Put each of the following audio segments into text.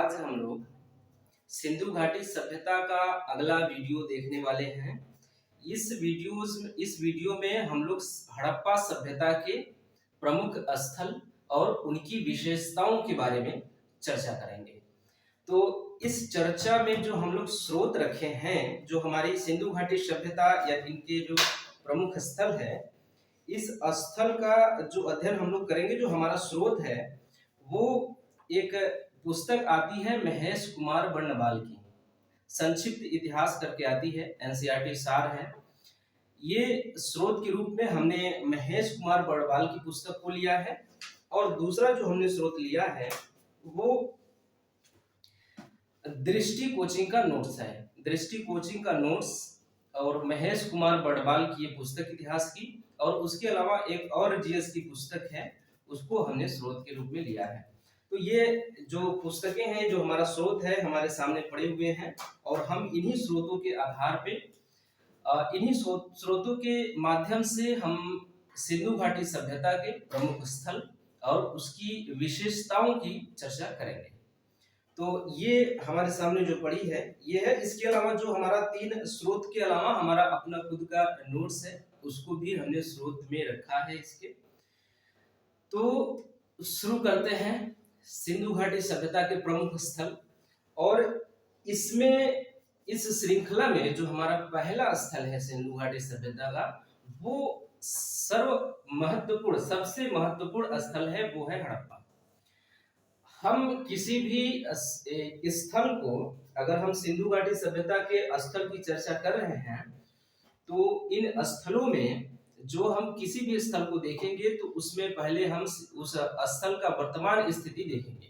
आज हम लोग सिंधु घाटी सभ्यता का अगला वीडियो देखने वाले हैं। इस वीडियो में हम लोग हड़प्पा सभ्यता के प्रमुख स्थल और उनकी विशेषताओं के बारे में चर्चा करेंगे। तो इस चर्चा में जो हम लोग स्रोत रखे हैं, जो हमारी सिंधु घाटी सभ्यता या इनके जो प्रमुख स्थल है, इस स्थल का जो अध्ययन हम लोग करेंगे, जो हमारा स्रोत है वो एक पुस्तक आती है महेश कुमार बर्णवाल की, संक्षिप्त इतिहास करके आती है, एनसीईआरटी सार है। ये स्रोत के रूप में हमने महेश कुमार बर्णवाल की पुस्तक को लिया है। और दूसरा जो हमने स्रोत लिया है वो दृष्टि कोचिंग का नोट्स है। दृष्टि कोचिंग का नोट्स और महेश कुमार बर्णवाल की ये पुस्तक इतिहास की, और उसके अलावा एक और जीएस की पुस्तक है, उसको हमने स्रोत के रूप में लिया है। तो ये जो पुस्तकें हैं, जो हमारा स्रोत है, हमारे सामने पड़े हुए हैं, और हम इन्हीं स्रोतों के आधार पे, इन्हीं स्रोतों के माध्यम से हम सिंधु घाटी सभ्यता के प्रमुख स्थल और उसकी विशेषताओं की चर्चा करेंगे। तो ये हमारे सामने जो पड़ी है ये है। इसके अलावा जो हमारा 3 स्रोत के अलावा हमारा अपना खुद का नोट्स है, उसको भी हमने स्रोत में रखा है इसके। तो शुरू करते हैं सिंधु घाटी सभ्यता के प्रमुख स्थल। और इसमें इस श्रृंखला में जो हमारा पहला स्थल है सिंधु घाटी सभ्यता का, वो सबसे महत्वपूर्ण स्थल है, वो है हड़प्पा। हम किसी भी स्थल को, अगर हम सिंधु घाटी सभ्यता के स्थल की चर्चा कर रहे हैं, तो इन स्थलों में जो हम किसी भी स्थल को देखेंगे तो उसमें पहले हम उस स्थल का वर्तमान स्थिति देखेंगे,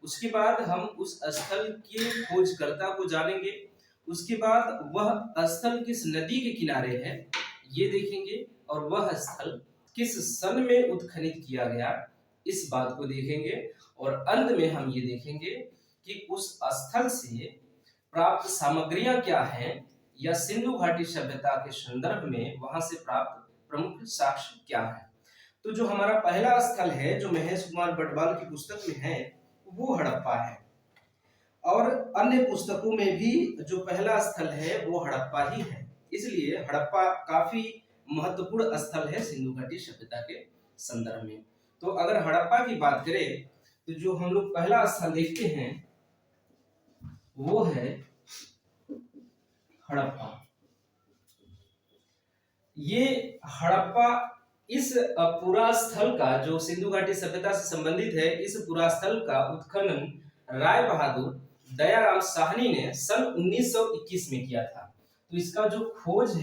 उसके बाद हम उस स्थल के खोजकर्ता को जानेंगे, उसके बाद वह स्थल किस नदी के किनारे है ये देखेंगे, और वह स्थल किस सन में उत्खनित किया गया इस बात को देखेंगे, और अंत में हम ये देखेंगे कि उस स्थल से प्राप्त सामग्रियां क्या हैं, या सिंधु घाटी सभ्यता के संदर्भ में वहां से प्राप्त प्रमुख साक्ष्य क्या है। तो जो हमारा पहला स्थल है, जो महेश कुमार बर्णवाल की पुस्तक में है, वो हड़प्पा है। और अन्य पुस्तकों में भी जो पहला स्थल है वो हड़प्पा ही है। इसलिए हड़प्पा काफी महत्वपूर्ण स्थल है सिंधु घाटी सभ्यता के संदर्भ में। तो अगर हड़प्पा की बात करें तो जो हम लोग पहला स्थल देखते हैं वो है हड़प्पा। ये हड़प्पा इस पूरा स्थल का, जो सिंधु घाटी सभ्यता से संबंधित है, इस पूरा स्थल का उत्खनन राय बहादुर दयाराम साहनी ने सन 1921 में किया था। तो इसका जो खोज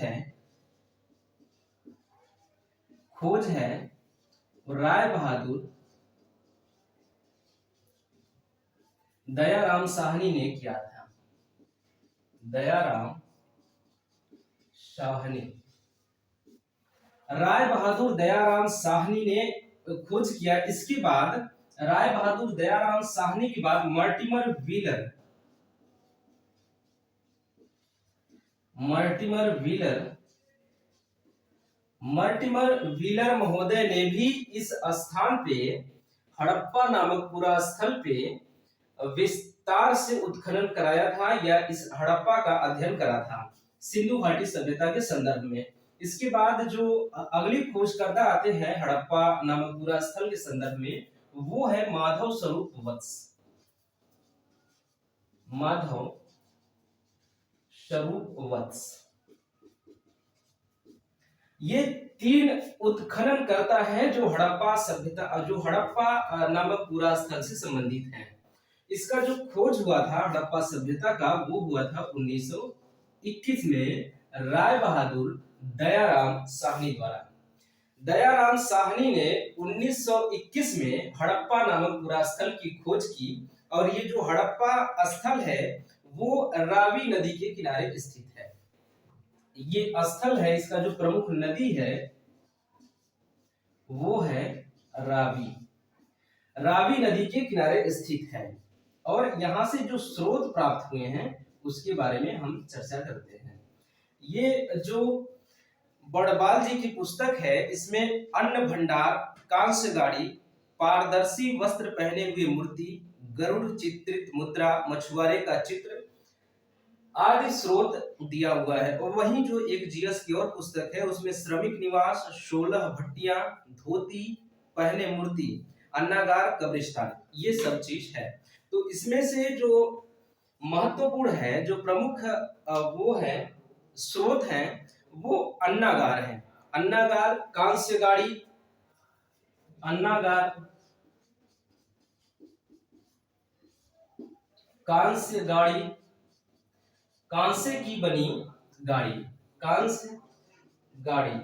है राय बहादुर दयाराम साहनी ने किया था। दयाराम साहनी, राय बहादुर दयाराम साहनी ने खोज किया। इसके बाद राय बहादुर दयाराम साहनी के बाद मर्टिमर व्हीलर महोदय ने भी इस स्थान पे, हड़प्पा नामक पूरा स्थल पे विस्तार से उत्खनन कराया था, या इस हड़प्पा का अध्ययन करा था सिंधु घाटी सभ्यता के संदर्भ में। इसके बाद जो अगली खोजकर्ता आते हैं हड़प्पा नामक पूरा स्थल के संदर्भ में, वो है माधव स्वरूप वत्स। ये 3 उत्खनन करता है जो हड़प्पा नामक पूरा स्थल से संबंधित है। इसका जो खोज हुआ था हड़प्पा सभ्यता का, वो हुआ था 1921 में राय बहादुर दयाराम साहनी द्वारा। दयाराम साहनी ने 1921 में हड़प्पा नामक पूरा स्थल की खोज की, और ये जो हड़प्पा स्थल है वो रावी नदी के किनारे स्थित है। ये स्थल है, इसका जो प्रमुख नदी है वो है रावी नदी के किनारे स्थित है। और यहां से जो स्रोत प्राप्त हुए हैं उसके बारे में हम चर्चा करते हैं। ये जो बर्णवाल जी की पुस्तक है, इसमें अन्न भंडार, कांस्य गाड़ी, पारदर्शी वस्त्र पहने हुए मूर्ति, गरुड़ चित्रित मुद्रा, मछुआरे का चित्र आदि स्रोत दिया हुआ है। और वहीं जो एक जीएस की और पुस्तक है उसमें श्रमिक निवास, 16 भट्टियां, धोती पहने मूर्ति, अन्नागार, कब्रिस्तान, ये सब चीज है। तो इसमें से जो महत्वपूर्ण है, जो प्रमुख वो है स्रोत है, वो अन्नागार है। अन्नागार कांस्य गाड़ी, अन्नागार कांस्य गाड़ी, कांसे की बनी गाड़ी, कांस्य गाड़ी,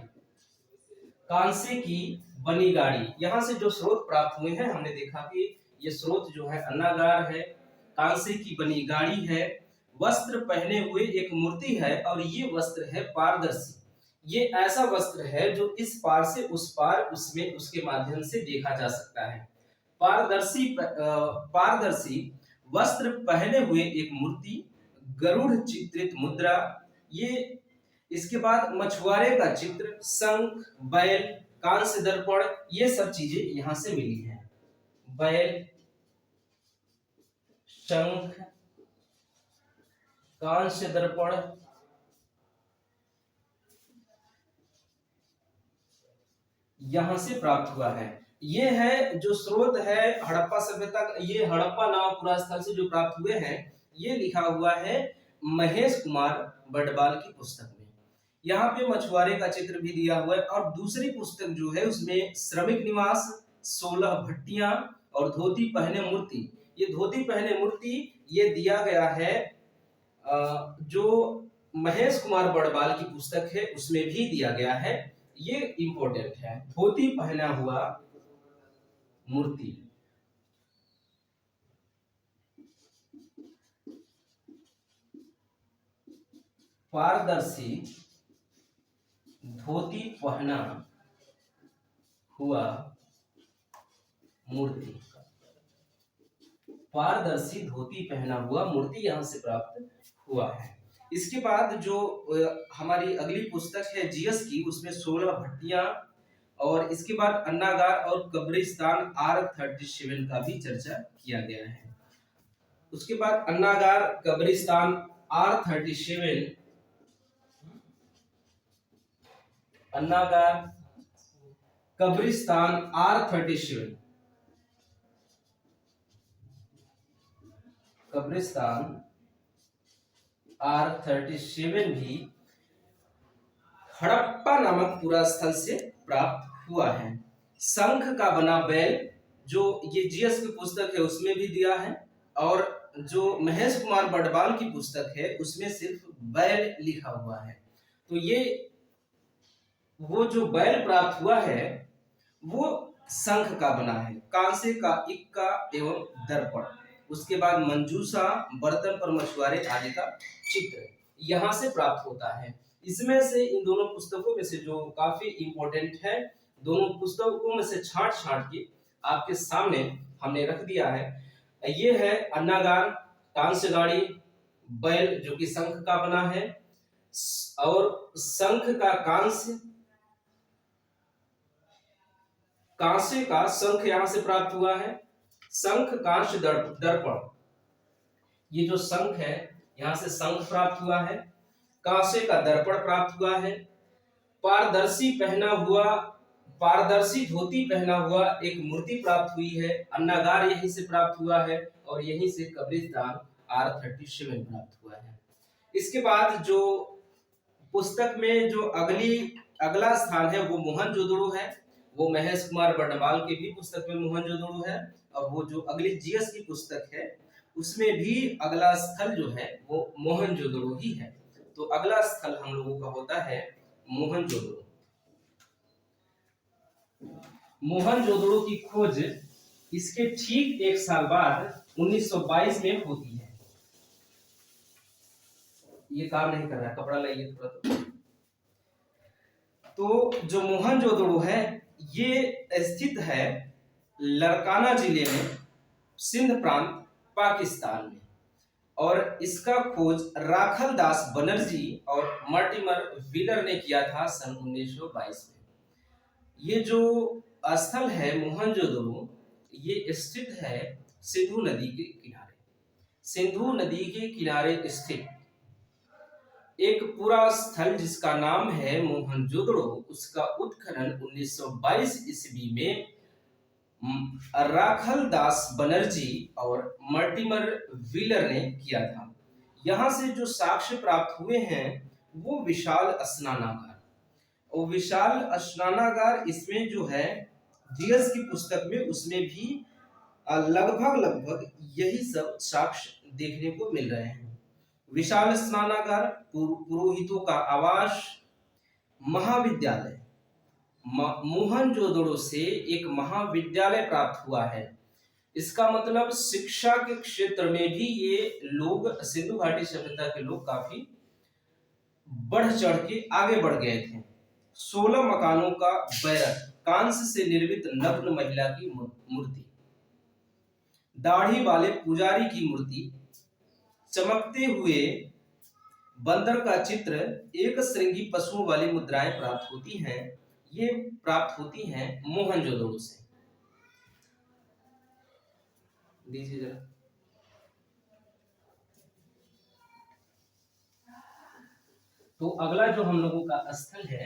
कांसे की बनी गाड़ी। यहां से जो स्रोत प्राप्त हुए हैं, हमने देखा कि ये स्रोत जो है अन्नागार है, कांसे की बनी गाड़ी है, वस्त्र पहने हुए एक मूर्ति है, और ये वस्त्र है पारदर्शी। ये ऐसा वस्त्र है जो इस पार से उस पार उसमें उसके माध्यम से देखा जा सकता है। पारदर्शी वस्त्र पहने हुए एक मूर्ति, गरुड़ चित्रित मुद्रा, ये इसके बाद मछुआरे का चित्र, शंख, बैल, कांस्य दर्पण, ये सब चीजें यहां से मिली हैं। बैल, शंख, कांस्य दर्पण, यहां से प्राप्त हुआ है। ये है जो स्रोत है हड़प्पा सभ्यता, ये हड़प्पा नाम पुरा स्थल से जो प्राप्त हुए हैं, ये लिखा हुआ है महेश कुमार बडबाल की पुस्तक में। यहाँ पे मछुआरे का चित्र भी दिया हुआ है, और दूसरी पुस्तक जो है उसमें श्रमिक निवास, 16 भट्टियां और धोती पहने मूर्ति, ये धोती पहने मूर्ति ये दिया गया है जो महेश कुमार बडबाल की पुस्तक है उसमें भी दिया गया है। ये इंपॉर्टेंट है, धोती पहना हुआ मूर्ति। पारदर्शी धोती पहना हुआ मूर्ति, पारदर्शी धोती पहना हुआ मूर्ति यहां से प्राप्त हुआ है। इसके बाद जो हमारी अगली पुस्तक है जीएस की, उसमें 16 भट्टियां, और इसके बाद अन्नागार और कब्रिस्तान R37 का भी चर्चा किया गया है। उसके बाद अन्नागार, कब्रिस्तान R37, अन्नागार, कब्रिस्तान R37, कब्रिस्तान R37 भी हड़प्पा नामक पुरा स्थल से प्राप्त हुआ है। शंख का बना बैल, जो ये जीएस की पुस्तक है उसमें भी दिया है, और जो महेश कुमार बडबाल की पुस्तक है उसमें सिर्फ बैल लिखा हुआ है। तो ये वो जो बैल प्राप्त हुआ है वो शंख का बना है, कांसे का इक्का एवं दर्पण। उसके बाद मंजूषा, बर्तन पर मछुआरे आदि का चित्र यहां से प्राप्त होता है। इसमें से इन दोनों पुस्तकों में से जो काफी इंपॉर्टेंट है, दोनों पुस्तकों में से छांट के आपके सामने हमने रख दिया है। ये है अन्नागार, कांस्य गाड़ी, बैल जो कि शंख का बना है, और शंख का कांसे का शंख यहां से प्राप्त हुआ है। शंख कांस्य दर्पण, ये जो शंख है यहां से शंख प्राप्त हुआ है, कांसे का दर्पण प्राप्त हुआ है, पारदर्शी धोती पहना हुआ एक मूर्ति प्राप्त हुई है, अन्नागार यहीं से प्राप्त हुआ है, और यहीं से कब्रिस्तान R37 प्राप्त हुआ है। इसके बाद जो पुस्तक में जो अगला स्थान है वो मोहनजोदड़ो है। वो महेश कुमार बडबाल के भी पुस्तक में मोहनजोदड़ो है, और वो जो अगली जीएस की पुस्तक है उसमें भी अगला स्थल जो है वो मोहनजोदड़ो ही है। तो अगला स्थल हम लोगों का होता है मोहनजोदड़ो। मोहनजोदड़ो की खोज इसके ठीक एक साल बाद 1922 में होती है। ये काम नहीं कर रहा है, कपड़ा लाइए थोड़ा। तो जो मोहनजोदड़ो है ये स्थित है लरकाना जिले में, सिंध प्रांत, पाकिस्तान में, और इसका खोज राखल दास बनर्जी और मर्टिमर व्हीलर ने किया था सन 1922 में। ये जो स्थल है मोहनजोदड़ो, ये स्थित है सिंधु नदी के किनारे। सिंधु नदी के किनारे स्थित एक पूरा स्थल जिसका नाम है मोहनजोदड़ो, उसका उत्खनन 1922 ईस्वी में राखल दास बनर्जी और मर्टिमर व्हीलर ने किया था। यहाँ से जो साक्ष्य प्राप्त हुए हैं वो विशाल स्नानागार, और विशाल स्नानागार इसमें जो है जीएस की पुस्तक में उसमें भी लगभग यही सब साक्ष्य देखने को मिल रहे हैं। विशाल स्नानागार, पुरोहितों का आवास, महाविद्यालय। मोहनजोदड़ो से एक महाविद्यालय प्राप्त हुआ है। इसका मतलब शिक्षा के क्षेत्र में भी ये लोग, सिंधु घाटी सभ्यता के लोग काफी बढ़ चढ़ के आगे बढ़ गए थे। 16 मकानों का बैरक, कांस्य से निर्मित नग्न महिला की मूर्ति, दाढ़ी वाले पुजारी की मूर्ति, चमकते हुए बंदर का चित्र, एक श्रृंगी पशुओं वाली मुद्राएं प्राप्त होती हैं। ये प्राप्त होती हैं मोहनजोदड़ो से। दीजिए जरा। तो अगला जो हम लोगों का स्थल है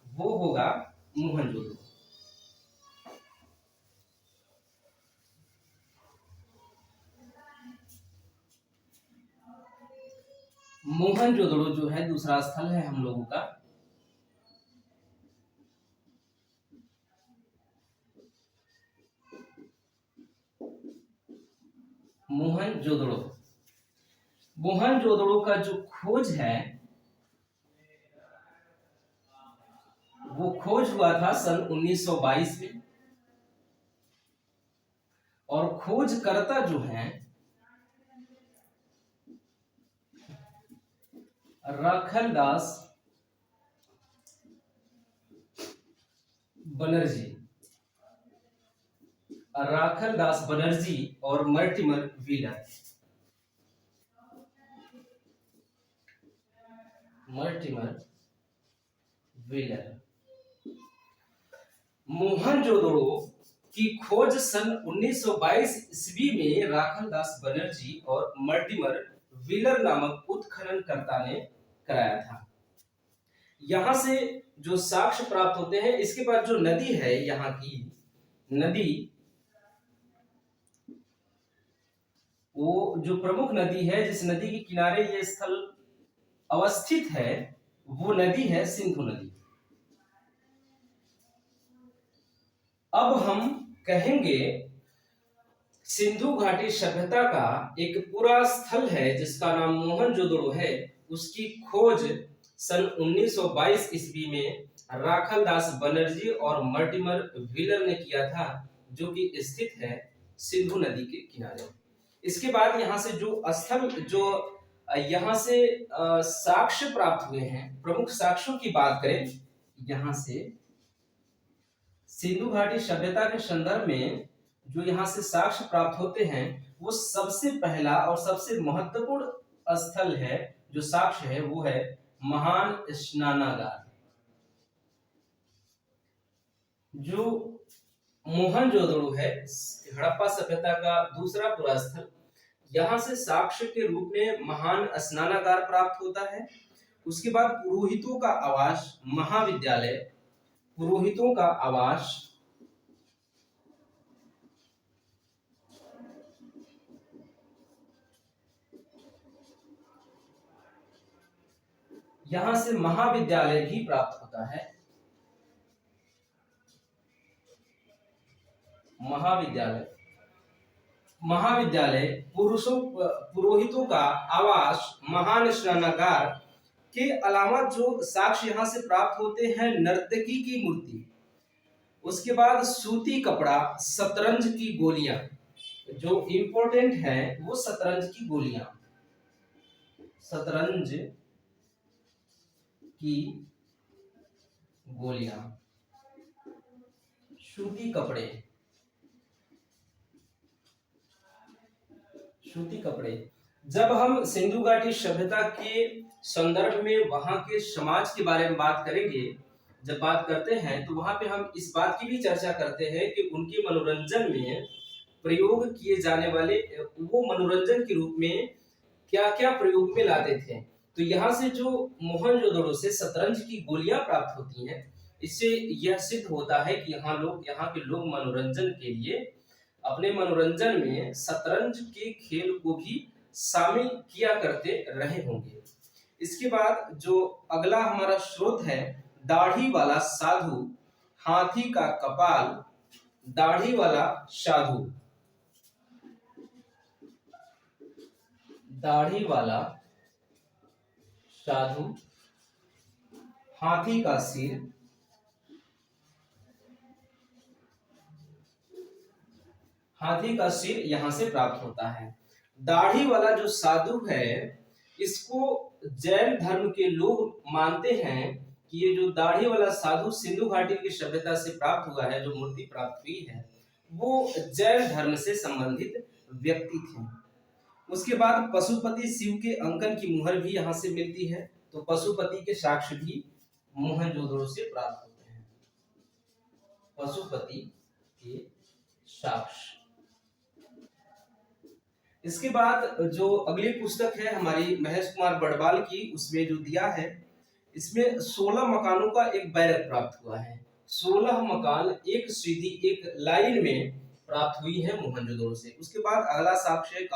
वो होगा मोहनजोदड़ो। मोहनजोदड़ो जो है दूसरा स्थल है हम लोगों का। मोहनजोदड़ो, मोहनजोदड़ो का जो खोज है वो खोज हुआ था सन 1922 में, और खोजकर्ता जो हैं राखल दास बनर्जी, राखल दास बनर्जी और मर्टिमर व्हीलर। मर्टिमर व्हीलर। मोहनजोदड़ो की खोज सन 1922 ईस्वी में राखल दास बनर्जी और मर्टिमर व्हीलर नामक उत्खननकर्ता ने कराया था। यहां से जो साक्ष्य प्राप्त होते हैं, इसके बाद जो नदी है, यहाँ की नदी, वो जो प्रमुख नदी है जिस नदी के किनारे ये स्थल अवस्थित है वो नदी है सिंधु नदी। अब हम कहेंगे सिंधु घाटी सभ्यता का एक पूरा स्थल है जिसका नाम मोहनजोदड़ो है, उसकी खोज सन 1922 ईस्वी में राखल दास बनर्जी और मर्टिमर व्हीलर ने किया था, जो कि स्थित है सिंधु नदी के किनारे। इसके बाद यहाँ से जो स्थल, जो यहाँ से साक्ष्य प्राप्त हुए हैं, प्रमुख साक्ष्यों की बात करें, यहाँ से सिंधु घाटी सभ्यता के संदर्भ में जो यहाँ से साक्ष्य प्राप्त होते हैं, वो सबसे पहला और सबसे महत्वपूर्ण स्थल है, जो साक्ष्य है वो है महान स्नानागार। जो मोहनजोदड़ो है हड़प्पा सभ्यता का दूसरा पूरा स्थल, यहाँ से साक्ष्य के रूप में महान स्नानागार प्राप्त होता है। उसके बाद पुरोहितों का आवास, महाविद्यालय, पुरोहितों का आवास, यहां से महाविद्यालय भी प्राप्त होता है। महाविद्यालय, महाविद्यालय, पुरोहितों का आवास, महान स्नानागार के अलावा जो साक्ष्य यहाँ से प्राप्त होते हैं, नर्तकी की मूर्ति, उसके बाद सूती कपड़ा, शतरंज की गोलियां, जो इंपॉर्टेंट है वो शतरंज की गोलियां, शतरंज की गोलियां, सूती कपड़े, सूती कपड़े। जब हम सिंधु घाटी सभ्यता के संदर्भ में वहां के समाज के बारे में बात करेंगे, जब बात करते हैं तो वहां पे हम इस बात की भी चर्चा करते हैं कि उनके मनोरंजन में प्रयोग किए जाने वाले वो मनोरंजन के रूप में क्या क्या प्रयोग में लाते थे। तो यहाँ से जो मोहनजोदड़ो से शतरंज की गोलियां प्राप्त होती हैं, इससे यह सिद्ध होता है कि यहाँ के लोग मनोरंजन के लिए अपने मनोरंजन में शतरंज के खेल को भी शामिल किया करते रहे होंगे। इसके बाद जो अगला हमारा स्रोत है, दाढ़ी वाला साधु हाथी का कपाल। दाढ़ी वाला साधु, दाढ़ी वाला साधु हाथी का सिर। हाथी का सिर यहां से प्राप्त होता है। दाढ़ी वाला जो साधु है, इसको जैन धर्म के लोग मानते हैं कि ये जो दाढ़ी वाला साधु सिंधु घाटी की सभ्यता से प्राप्त हुआ है, जो मूर्ति प्राप्त हुई है, वो जैन धर्म से संबंधित व्यक्ति थे। उसके बाद पशुपति शिव के अंकन की मुहर भी यहाँ से मिलती है। तो पशुपति के साक्ष्य भी मोहनजोदड़ो से प्राप्त होते हैं। पशुपति के साक्ष्य। इसके बाद जो अगली पुस्तक है हमारी महेश कुमार बड़वाल की, उसमें जो दिया है, इसमें 16 मकानों का एक बैरक प्राप्त हुआ है। 16 मकान एक सीधी एक लाइन में प्राप्त हुई है मोहनजोदड़ो से। उसके बाद अगला साक्ष्य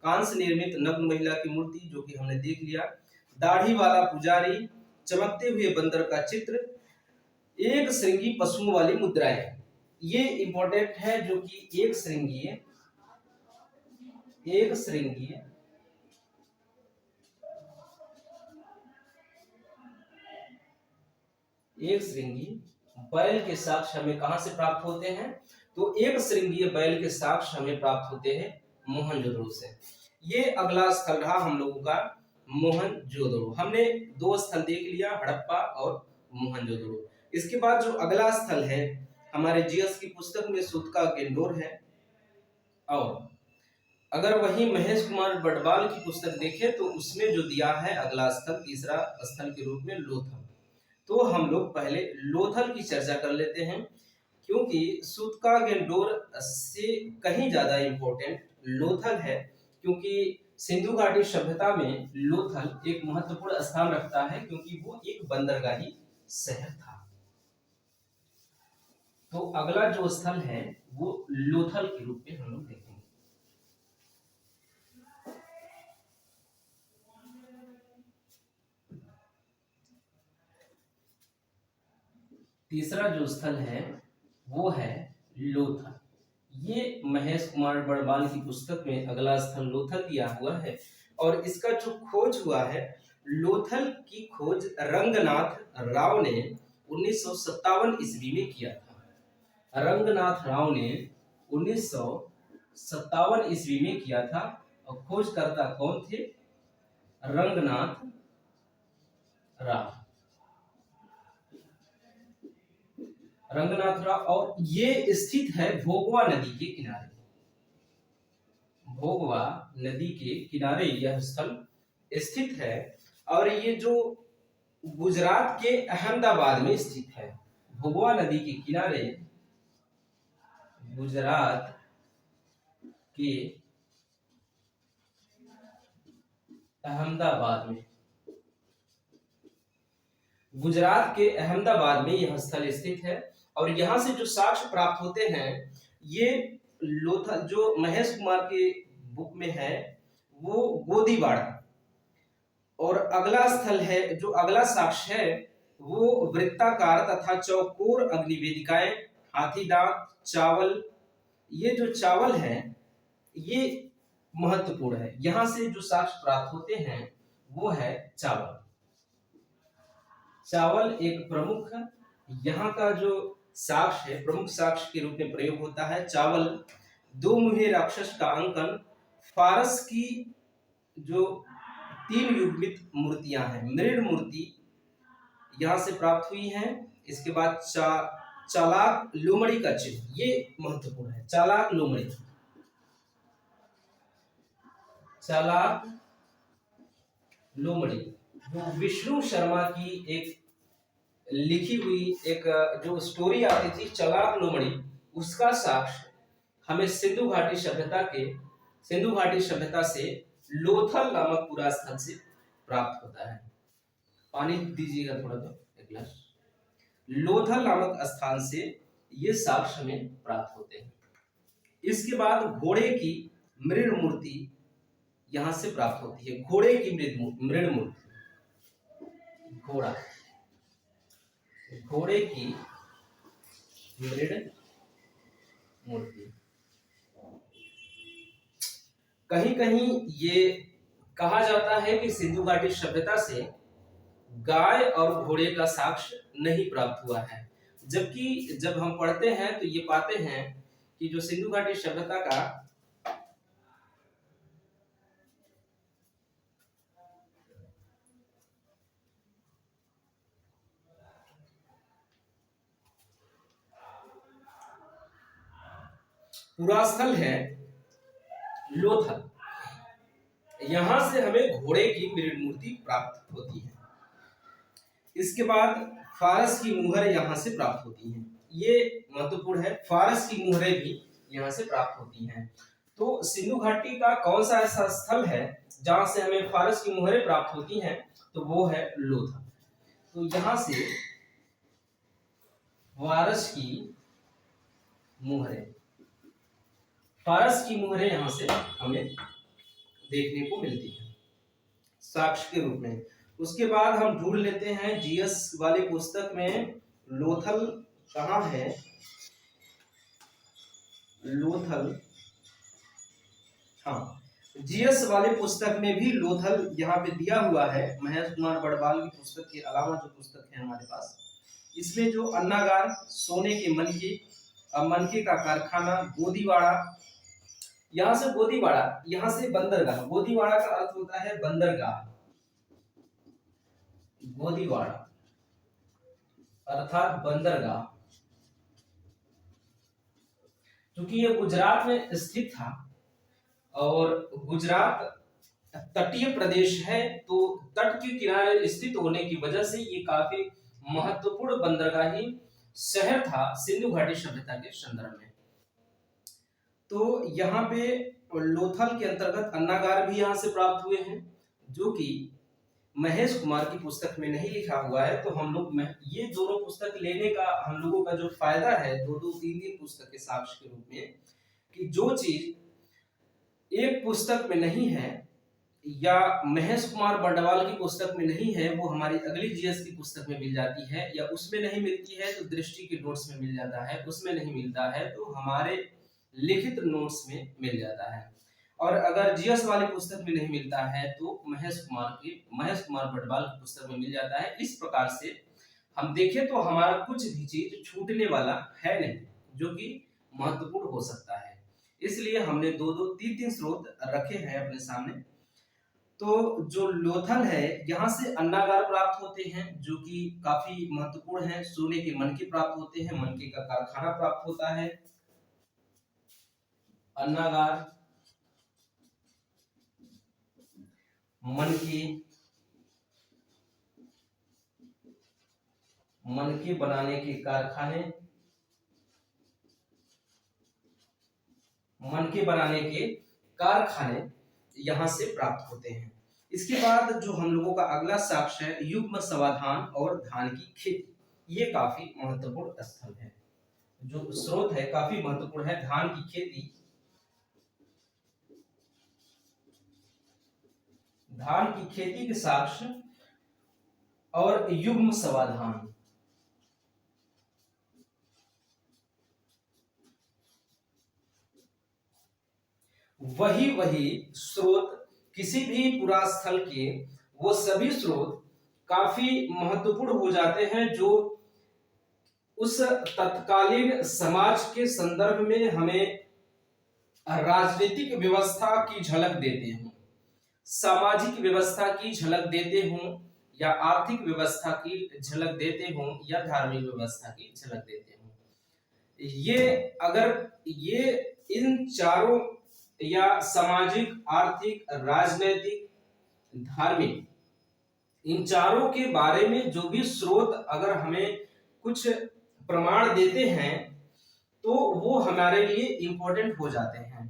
कांस्य निर्मित नग्न महिला की मूर्ति, जो कि हमने देख लिया। दाढ़ी वाला पुजारी, चमकते हुए बंदर का चित्र, एक श्रृंगी पशुओं वाली मुद्राएं। ये इंपॉर्टेंट है, जो कि एक श्रृंगी बैल के साक्ष्य हमें कहां से प्राप्त होते हैं? तो एक श्रृंगीय बैल के साक्ष्य हमें प्राप्त होते हैं मोहनजोदड़ो से। ये अगला स्थल रहा हम लोगों का मोहनजोदड़ो। हमने 2 स्थल देख लिया, हड़प्पा और मोहनजोदड़ो। इसके बाद जो अगला स्थल है हमारे जीएस की पुस्तक में सूतका गेंडोर है, और अगर वही महेश कुमार बड़वाल की पुस्तक देखें तो उसमें जो दिया है अगला स्थल, तीसरा स्थल के रूप में लोथल। तो हम लोग पहले लोथल की चर्चा कर लेते हैं, क्योंकि सूतका गेंडोर से कहीं ज्यादा इंपॉर्टेंट लोथल है, क्योंकि सिंधु घाटी सभ्यता में लोथल एक महत्वपूर्ण स्थान रखता है, क्योंकि वो एक बंदरगाही शहर था। तो अगला जो स्थल है वो लोथल के रूप में हम लोग देखेंगे। तीसरा जो स्थल है वो है लोथल। ये महेश कुमार बड़वाल की पुस्तक में अगला स्थल लोथल दिया हुआ है, और इसका जो खोज हुआ है, लोथल की खोज रंगनाथ राव ने 1957 ईस्वी में किया था। रंगनाथ राव ने 1957 ईस्वी में किया था, और खोजकर्ता कौन थे? रंगनाथ राव। रंगनाथ राव, और ये स्थित है भोगवा नदी के किनारे। भोगवा नदी के किनारे यह स्थल स्थित है, और ये जो गुजरात के अहमदाबाद में स्थित है। भोगवा नदी के किनारे गुजरात के अहमदाबाद में, गुजरात के अहमदाबाद में यह स्थल स्थित है। और यहां से जो साक्ष्य प्राप्त होते हैं, ये लोथल जो महेश कुमार के बुक में है वो गोदीवाड़ा। और अगला स्थल है, जो अगला साक्ष्य है वो वृत्ताकार तथा चौकोर अग्निवेदिकाएं, हाथीदांत, चावल। ये जो चावल है ये महत्वपूर्ण है। यहां से जो साक्ष्य प्राप्त होते हैं वो है चावल। चावल एक प्रमुख यहाँ का जो साक्ष्य है, प्रमुख साक्ष्य के रूप में प्रयोग होता है। चावल, 2 मुहे राक्षस का अंकन, फारस की जो 3 युग्मित मूर्तियां हैं, मृण मूर्ति यहां से प्राप्त हुई हैं। इसके बाद चालाक लोमड़ी का चिन्ह, ये महत्वपूर्ण है। चालाक लोमड़ी, चालाक लोमड़ी जो विष्णु शर्मा की एक लिखी हुई एक जो स्टोरी आती थी चालाक लोमड़ी, उसका साक्ष्य हमें सिंधु घाटी सभ्यता से लोथल नामक पूरा स्थल से प्राप्त होता है। पानी दीजिएगा थोड़ा, तो एक गिलास। लोथल नामक स्थान से ये साक्ष्य हमें प्राप्त होते हैं। इसके बाद घोड़े की मृण मूर्ति यहां से प्राप्त होती है। घोड़े की मृण मूर्ति, घोड़े की मृण मूर्ति। कहीं कहीं ये कहा जाता है कि सिंधु घाटी सभ्यता से गाय और घोड़े का साक्ष्य नहीं प्राप्त हुआ है, जबकि जब हम पढ़ते हैं तो ये पाते हैं कि जो सिंधु घाटी सभ्यता का पूरा स्थल है लोथल, यहां से हमें घोड़े की मृण मूर्ति प्राप्त होती है। इसके बाद फारस की मुहर यहां से प्राप्त होती हैं। ये महत्वपूर्ण है, फारस की मुहरें भी यहां से प्राप्त होती हैं। तो सिंधु घाटी का कौन सा ऐसा स्थल है जहां से हमें फारस की मुहरें प्राप्त होती हैं, तो वो है लोथल। तो यहां से फारस की मुहरें, यहां से हमें देखने को मिलती है साक्ष्य के रूप में। उसके बाद हम ढूंढ लेते हैं जीएस वाली पुस्तक में लोथल कहाँ है। लोथल, हाँ, जीएस वाली पुस्तक में भी लोथल यहाँ पे दिया हुआ है। महेश कुमार बड़वाल की पुस्तक के अलावा जो पुस्तक है हमारे पास, इसमें जो अन्नागार, सोने के मनके का कारखाना, गोदीवाड़ा, यहां से गोदीवाड़ा, यहां से बंदरगाह। गोदीवाड़ा का अर्थ होता है बंदरगाह, गोदीवाड़ा अर्थात बंदरगाह। क्योंकि ये गुजरात में स्थित था और गुजरात तटीय प्रदेश है, तो तट के किनारे स्थित होने की वजह से ये काफी महत्वपूर्ण बंदरगाही शहर था सिंधु घाटी सभ्यता के संदर्भ में। तो यहाँ पे लोथल के अंतर्गत अन्नागार भी यहाँ से प्राप्त हुए हैं, जो कि महेश कुमार की पुस्तक में नहीं लिखा हुआ है। तो हम लोग ये दोनों पुस्तक लेने का हम लोगों का जो फायदा है, दो दो तीन तीन पुस्तक के साक्ष्य के रूप में, कि जो चीज एक पुस्तक में नहीं है या महेश कुमार बंडवाल की पुस्तक में नहीं है, वो हमारी अगली जीएस की पुस्तक में मिल जाती है, या उसमें नहीं मिलती है तो दृष्टि के नोट्स में मिल जाता है, उसमें नहीं मिलता है तो हमारे लिखित नोट्स में मिल जाता है। और अगर जीएस वाली पुस्तक में नहीं मिलता है तो महेश कुमार बंडवाल की पुस्तक में मिल जाता है। इस प्रकार से हम देखें तो हमारा कुछ भी चीज छूटने वाला है नहीं, जो कि महत्वपूर्ण हो सकता है। इसलिए हमने दो दो तीन तीन स्रोत रखे हैं अपने सामने। तो जो लोथल है, यहाँ से अन्नागार प्राप्त होते हैं, जो कि काफी महत्वपूर्ण है। सोने के मनके प्राप्त होते हैं, मनके का कारखाना प्राप्त होता है। अन्नागार, मनके बनाने के कारखाने, यहां से प्राप्त होते हैं। इसके बाद जो हम लोगों का अगला साक्ष्य है युग्म समाधान और धान की खेती, ये काफी महत्वपूर्ण स्थल है। जो स्रोत है काफी महत्वपूर्ण है, धान की खेती, के साक्ष्य और युग्म समाधान। वही स्रोत किसी भी पुरा स्थल के, वो सभी स्रोत काफी महत्वपूर्ण हो जाते हैं, जो उस तत्कालीन समाज के संदर्भ में हमें राजनीतिक व्यवस्था की झलक देते हों, सामाजिक व्यवस्था की झलक देते हों, या आर्थिक व्यवस्था की झलक देते हों, या धार्मिक व्यवस्था की झलक देते हों। ये इन चारों, या सामाजिक, आर्थिक, राजनीतिक, धार्मिक, इन चारों के बारे में जो भी स्रोत अगर हमें कुछ प्रमाण देते हैं, तो वो हमारे लिए इंपॉर्टेंट हो जाते हैं।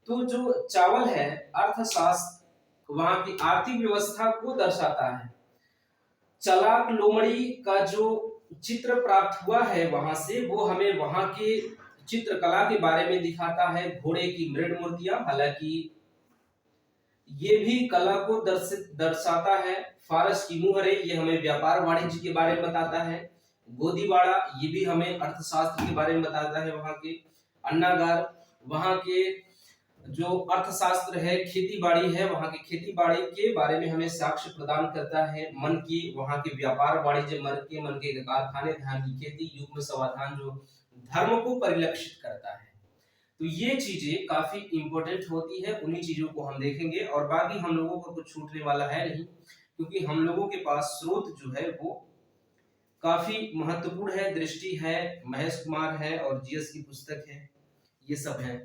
तो जो चावल है, अर्थशास्त्र वहां की आर्थिक व्यवस्था को दर्शाता है। चलाक लोमड़ी का जो चित्र प्राप्त हुआ है वहां से, वो हमें वहां के चित्रकला के बारे में दिखाता है। घोड़े की मृण मूर्तियां, हालांकि ये भी कला को दर्शाता है। फारस की मुहरे, ये हमें व्यापार वाणिज्य के बारे में बताता है। गोदीवाड़ा, ये भी हमें अर्थशास्त्र के बारे में बताता है वहां के। अन्नागार, वहां के जो अर्थशास्त्र है, खेती बाड़ी है, वहां की खेती बाड़ी के बारे में हमें साक्ष्य प्रदान करता है। मन की, वहां के व्यापार वाणिज्य, मन के कारखाने, धान की खेती, युग में समाधान जो धर्म को परिलक्षित करता है। तो ये चीजें काफी इंपॉर्टेंट होती है, उन्हीं चीजों को हम देखेंगे। और बाकी हम लोगों को कुछ छूटने वाला है नहीं, क्योंकि हम लोगों के पास स्रोत जो है वो काफी महत्वपूर्ण है। दृष्टि है, महेश कुमार है, और जीएस की पुस्तक है, ये सब है।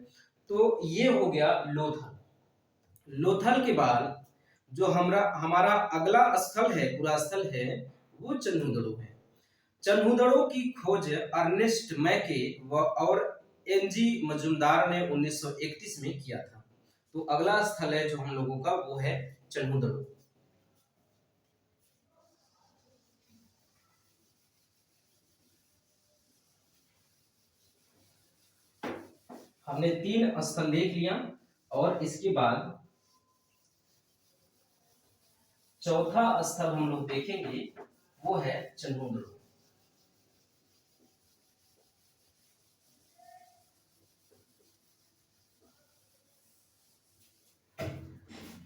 तो ये हो गया लोथल। लोथल के बाद जो हमारा अगला स्थल है, पूरा स्थल है, वो चन्हुदड़ो है। चन्हुदड़ो की खोज अर्नेस्ट मैके और एनजी मजुमदार ने 1931 में किया था। तो अगला स्थल है जो हम लोगों का, वो है चन्हुदड़ो। हमने 3 स्थल देख लिया, और इसके बाद चौथा स्थल हम लोग देखेंगे, वो है चन्हुदड़ो।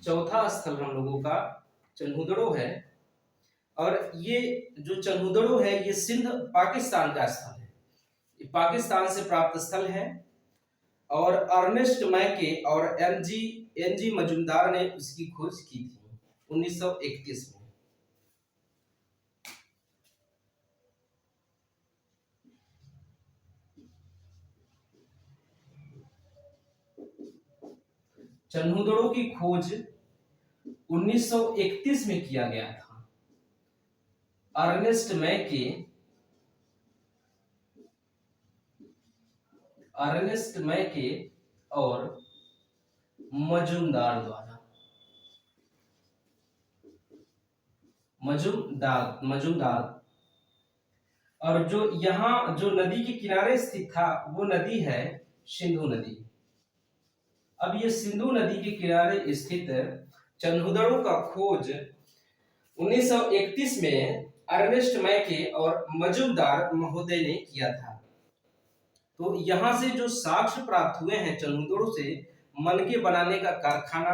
चौथा स्थल हम लोगों का चन्हुदड़ो है। और ये जो चन्हुदड़ो है, ये सिंध पाकिस्तान का स्थल है, ये पाकिस्तान से प्राप्त स्थल है। और अर्नेस्ट मैके और एनजी मजुमदार ने उसकी खोज की थी 1931 में। चन्हुदड़ो की खोज 1931 में किया गया था। अर्नेस्ट मैके और मजुमदार द्वारा। मजुमदार और जो यहाँ जो नदी के किनारे स्थित था, वो नदी है सिंधु नदी। अब ये सिंधु नदी के किनारे स्थित चन्हुदड़ो का खोज 1931 में अर्नेस्ट मैके और मजुमदार महोदय ने किया था। तो यहाँ से जो साक्ष्य प्राप्त हुए हैं चन्हुदड़ो से, मनके बनाने का कारखाना,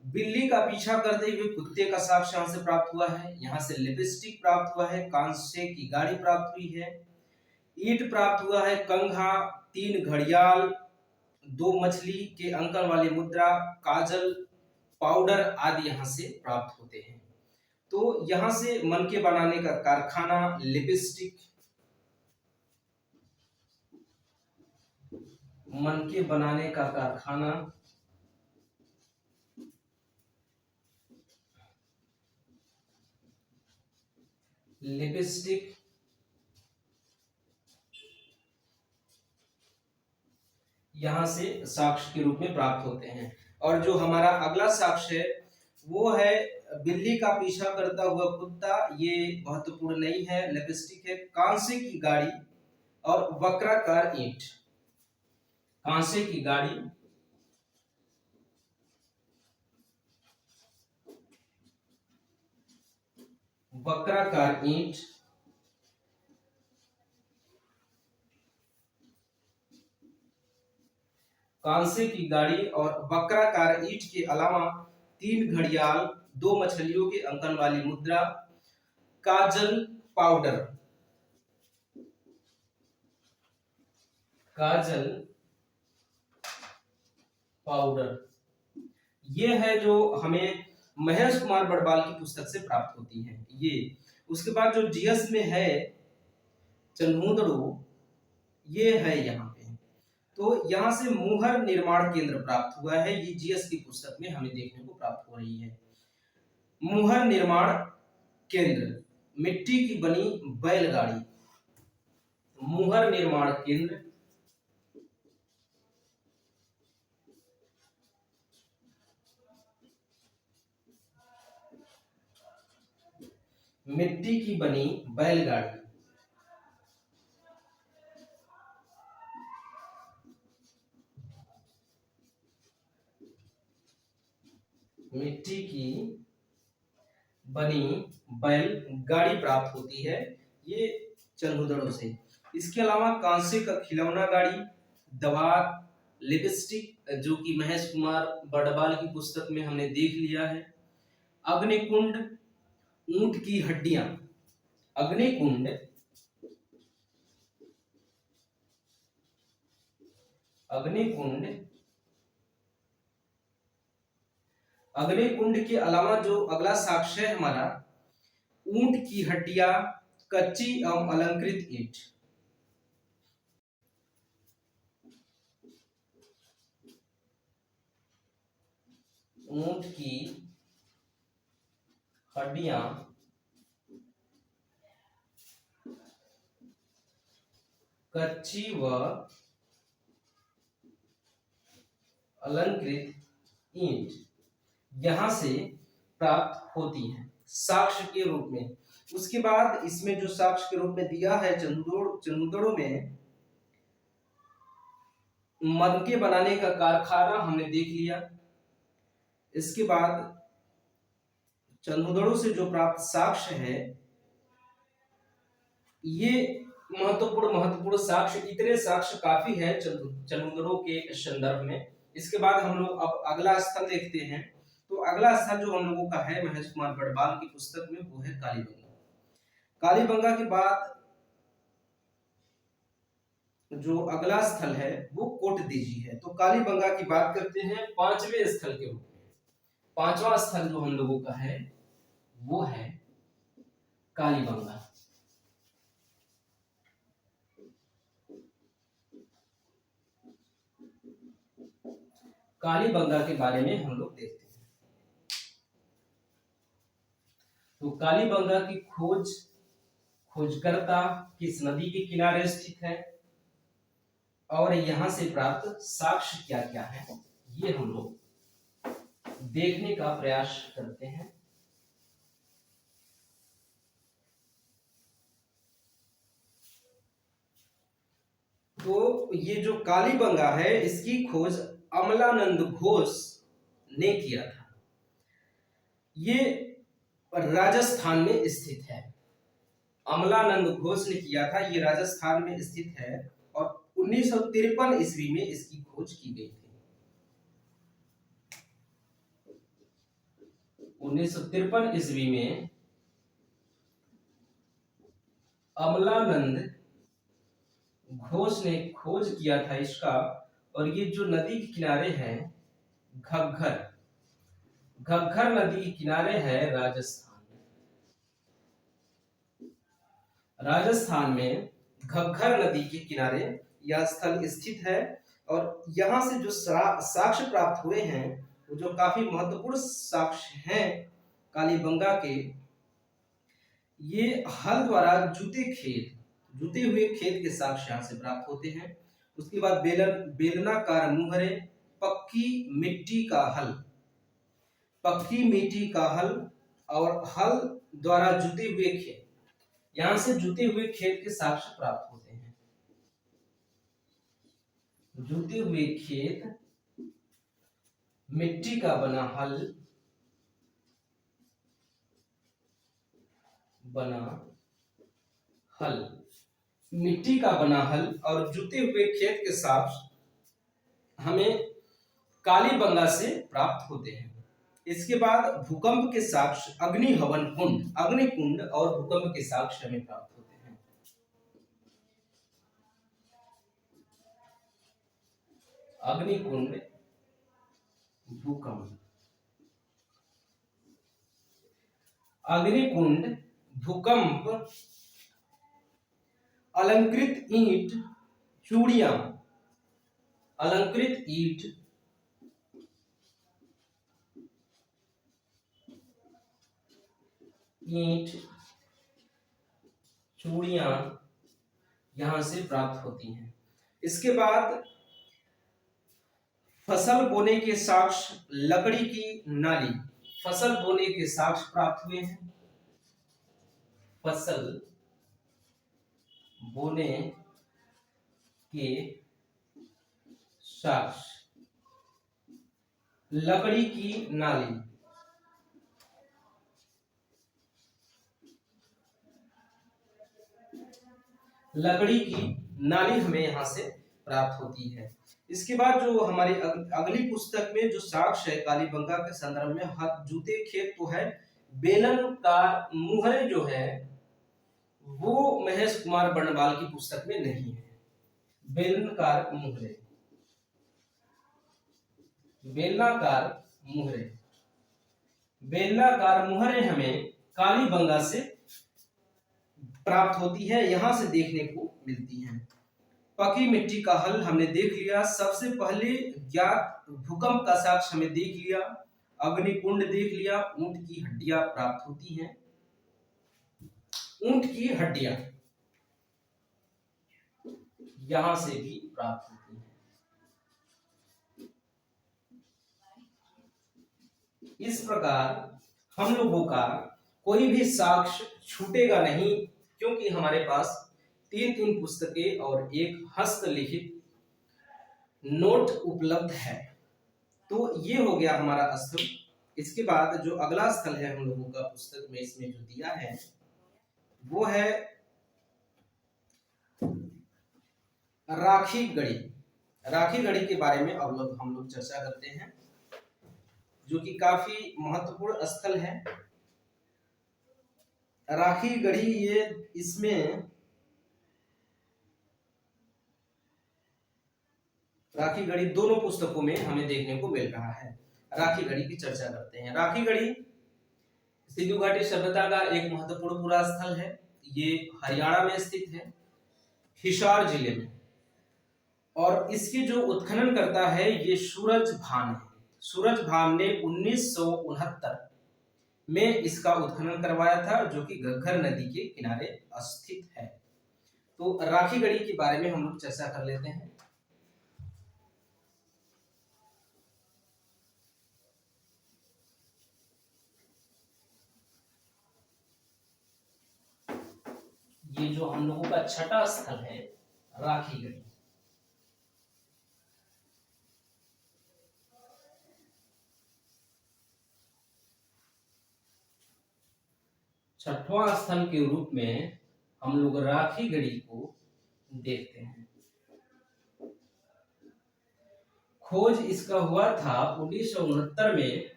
बिल्ली का पीछा करते हुए कुत्ते का साक्ष्य यहाँ से प्राप्त हुआ है। यहाँ से लिपस्टिक प्राप्त हुआ है, कांसे की गाड़ी प्राप्त हुई है, ईंट प्राप्त हुआ है, कंघा, 3 घड़ियाल, 2 मछली के अंकन वाली मुद्रा, काजल, पाउडर आदि यहाँ से प्राप्त होते हैं। तो यहाँ से मनके बनाने का कारखाना, लिपस्टिक, मनके बनाने का कारखाना, लिपस्टिक, यहां से साक्ष्य के रूप में प्राप्त होते हैं। और जो हमारा अगला साक्ष्य है, वो है बिल्ली का पीछा करता हुआ कुत्ता। ये महत्वपूर्ण नहीं है। लिपस्टिक है, कांसे की गाड़ी और वक्राकार ईंट। कांसे की गाड़ी, वक्राकार ईंट, कांसे की गाड़ी और वक्राकार ईंट के अलावा 3 घड़ियाल, 2 मछलियों के अंकन वाली मुद्रा, काजल, पाउडर, काजल पाउडर, ये है जो हमें महेश कुमार बड़वाल की पुस्तक से प्राप्त होती है। ये उसके बाद जो जीएस में है चन्हुदड़ो, ये है यहाँ पे। तो यहाँ से मुहर निर्माण केंद्र प्राप्त हुआ है, ये जीएस की पुस्तक में हमें देखने को प्राप्त हो रही है। मुहर निर्माण केंद्र, मिट्टी की बनी बैलगाड़ी, मुहर निर्माण केंद्र, मिट्टी की बनी बैलगाड़ी, मिट्टी की बनी बैलगाड़ी प्राप्त होती है ये चंदूदड़ों से। इसके अलावा कांसे का खिलौना गाड़ी, दवात, लिपस्टिक जो कि महेश कुमार बड़बाल की पुस्तक में हमने देख लिया है, अग्निकुंड, ऊंट की हड्डियां, अग्निकुंड, अग्निकुंड, अग्निकुंड के अलावा जो अगला साक्ष्य है हमारा, ऊंट की हड्डियां, कच्ची एवं अलंकृत ईंट, ऊंट की हड्डियां, कच्ची व अलंकृत ईंट यहां से प्राप्त होती हैं साक्ष्य के रूप में। उसके बाद इसमें जो साक्ष्य के रूप में दिया है चंदूदड़ों में मदके बनाने का कारखाना हमने देख लिया। इसके बाद चंदूदड़ों से जो प्राप्त साक्ष्य है ये महत्वपूर्ण साक्ष्य, इतने साक्ष्य काफी है चंदूदड़ों के संदर्भ में। इसके बाद हम लोग अब अगला स्थल देखते हैं। तो अगला स्थल जो हम लोगों का है महेश कुमार बड़बाल की पुस्तक में वो है कालीबंगा। कालीबंगा के बाद जो अगला स्थल है वो कोटदीजी है। तो कालीबंगा की बात करते हैं पांचवें स्थल के रूप में। पांचवा स्थल जो हम लोगों का है वो है कालीबंगा। कालीबंगा के बारे में हम लोग देखते हैं। तो कालीबंगा की खोजकर्ता किस नदी के किनारे स्थित है और यहां से प्राप्त साक्ष्य क्या क्या है ये हम लोग देखने का प्रयास करते हैं। तो ये जो कालीबंगा है इसकी खोज अमलानंद घोष ने किया था। ये राजस्थान में स्थित है। अमलानंद घोष ने किया था, ये राजस्थान में स्थित है और 1953 ईस्वी में इसकी खोज की गई थी। 1953 ईस्वी में अमलानंद घोष ने खोज किया था इसका। और ये जो नदी के किनारे है घग्गर, घग्गर नदी के किनारे है राजस्थान में घग्गर नदी के किनारे यह स्थल स्थित है। और यहां से जो साक्ष्य प्राप्त हुए हैं वो जो काफी महत्वपूर्ण साक्ष्य हैं कालीबंगा के, ये हल द्वारा जुते हुए खेत के साक्ष्य यहां से प्राप्त होते हैं। उसके बाद बेलनाकार मुहरे, पक्की मिट्टी का हल और हल द्वारा जुते हुए खेत, यहां से जुते हुए खेत के साक्ष्य प्राप्त होते हैं। जुते हुए खेत, मिट्टी का बना हल, मिट्टी का बना हल और जुते हुए खेत के साक्ष्य हमें कालीबंगा से प्राप्त होते हैं। इसके बाद भूकंप के साक्ष्य अग्निकुंड और भूकंप के साक्ष्य हमें प्राप्त होते हैं। अग्निकुंड, भूकंप, अग्निकुंड, भूकंप, अलंकृत ईंट, चूड़ियां, अलंकृत ईंट, चूड़ियां यहां से प्राप्त होती हैं। इसके बाद फसल बोने के साक्ष्य, लकड़ी की नाली, फसल बोने के साक्ष्य प्राप्त हुए हैं। फसल बोने के साक्ष्य। लकड़ी की नाली, लकड़ी की नाली हमें यहां से प्राप्त होती है। इसके बाद जो हमारी अगली पुस्तक में जो साक्ष्य है कालीबंगा के संदर्भ में, हाथ जूते खेत तो है, बेलन का मुहरे जो है वो महेश कुमार बर्णवाल की पुस्तक में नहीं है। बेलनाकार मुहरे, बेलनाकार मुहरे, बेलनाकार मुहरे हमें कालीबंगा से प्राप्त होती है, यहां से देखने को मिलती है। पकी मिट्टी का हल हमने देख लिया। सबसे पहले ज्ञात भूकंप का साक्ष्य हमें देख लिया। अग्निकुंड देख लिया। ऊंट की हड्डियां प्राप्त होती हैं, ऊंट की हड्डियां यहां से भी प्राप्त होती हैं। इस प्रकार हम लोगों का कोई भी साक्ष्य छूटेगा नहीं, क्योंकि हमारे पास तीन पुस्तकें और एक हस्तलिखित नोट उपलब्ध है। तो ये हो गया हमारा स्थल। इसके बाद जो अगला स्थल है हम लोगों का पुस्तक में इसमें जो दिया है वो है राखी गढ़ी। राखी गढ़ी के बारे में अब हम लोग चर्चा करते हैं, जो कि काफी महत्वपूर्ण स्थल है। राखी गढ़ी ये इसमें राखी गढ़ी दोनों पुस्तकों में हमें देखने को मिल रहा है। राखी गढ़ी की चर्चा करते हैं। राखी गढ़ी सिंधु घाटी सभ्यता का एक महत्वपूर्ण पुरा स्थल है। ये हरियाणा में स्थित है, हिसार जिले में, और इसकी जो उत्खनन करता है ये सूरज भान है। सूरज भान ने 1969 में इसका उत्खनन करवाया था, जो कि घग्गर नदी के किनारे स्थित है। तो राखी गढ़ी के बारे में हम लोग चर्चा कर लेते हैं। ये जो हम लोगों का छठा स्थल है राखी गढ़ी। छठवां स्थल के रूप में हम लोग राखी गढ़ी को देखते हैं। खोज इसका हुआ था 1969 में,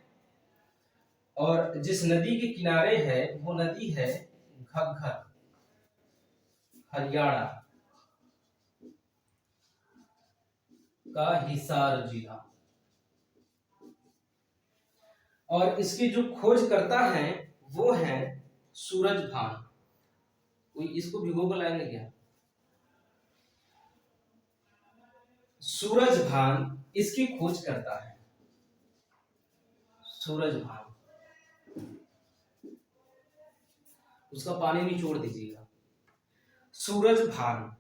और जिस नदी के किनारे है वो नदी है घग्गर, हरियाणा का हिसार जिला। और इसकी जो खोज करता है वो है सूरज भान। कोई इसको भिगो कर लाएंगे क्या? सूरज भान इसकी खोज करता है। सूरज भान, उसका पानी निचोड़ दीजिएगा। सूरज भान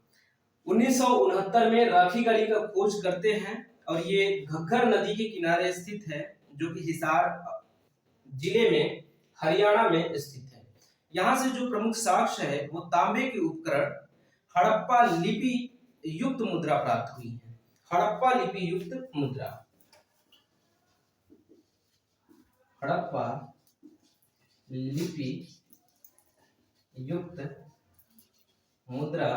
1969 में राखी गढ़ी का खोज करते हैं, और ये घग्गर नदी के किनारे स्थित है, जो कि हिसार जिले में हरियाणा में स्थित है। यहाँ से जो प्रमुख साक्ष्य है वो तांबे के उपकरण, हड़प्पा लिपि युक्त मुद्रा प्राप्त हुई है। हड़प्पा लिपि युक्त मुद्रा, हड़प्पा लिपि युक्त मुद्रा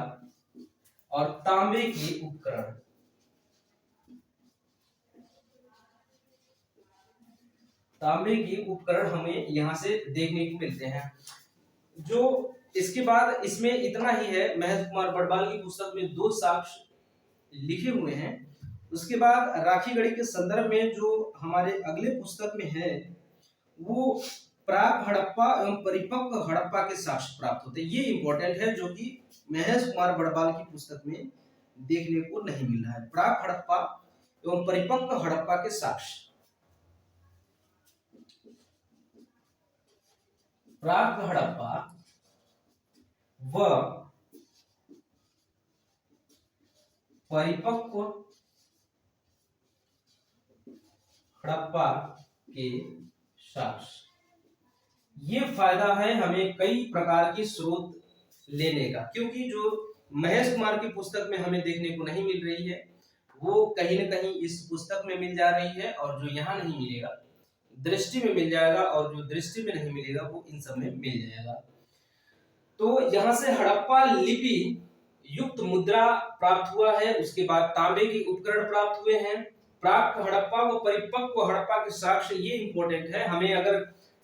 और तांबे के उपकरण। तांबे के उपकरण हमें यहां से देखने को मिलते हैं। जो इसके बाद इसमें इतना ही है। महेश कुमार बर्णवाल की पुस्तक में 2 साक्ष्य लिखे हुए हैं। उसके बाद राखी गढ़ी के संदर्भ में जो हमारे अगले पुस्तक में है वो प्राक हड़प्पा एवं परिपक्व हड़प्पा के साक्ष्य प्राप्त होते हैं। ये इंपॉर्टेंट है, जो कि महेश कुमार बर्णवाल की पुस्तक में देखने को नहीं मिल रहा है। प्राक हड़प्पा एवं परिपक्व हड़प्पा के साक्ष्य। प्राक हड़प्पा व परिपक्व हड़प्पा के साक्ष्य, ये फायदा है हमें कई प्रकार के स्रोत लेने का, क्योंकि जो महेश कुमार की पुस्तक में हमें देखने को नहीं मिल रही है वो कहीं न कहीं इस पुस्तक में मिल जा रही है, और जो यहाँ नहीं मिलेगा दृष्टि में मिल जाएगा, और जो दृष्टि में नहीं मिलेगा वो इन सब में मिल जाएगा। तो यहाँ से हड़प्पा लिपि युक्त मुद्रा प्राप्त हुआ है, उसके बाद तांबे के उपकरण प्राप्त हुए हैं। प्राक हड़प्पा व परिपक्व हड़प्पा के साक्ष्य, ये इंपॉर्टेंट है हमें, अगर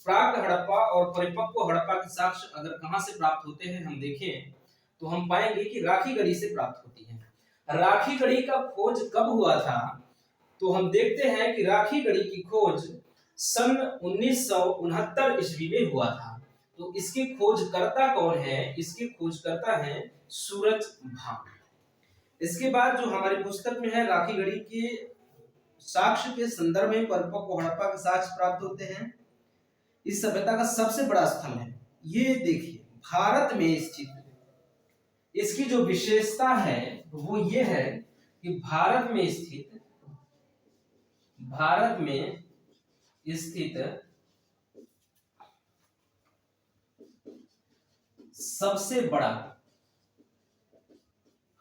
प्राक हड़प्पा और परिपक्व हड़प्पा के साक्ष्य अगर कहाँ से प्राप्त होते हैं हम देखें तो हम पाएंगे कि राखी गढ़ी से प्राप्त होती है। राखी गढ़ी का खोज कब हुआ था, तो हम देखते हैं कि राखी गढ़ी की खोज सन 1969 ईस्वी में हुआ था। तो इसके खोजकर्ता कौन है, इसके खोजकर्ता हैं सूरज भान। इसके बाद जो हमारी पुस्तक में है राखी गढ़ी के साक्ष्य के संदर्भ में परिपक्व हड़प्पा के साक्ष्य प्राप्त होते हैं। इस सभ्यता का सबसे बड़ा स्थल है, ये देखिए भारत में स्थित। इसकी जो विशेषता है वो ये है कि भारत में स्थित सबसे बड़ा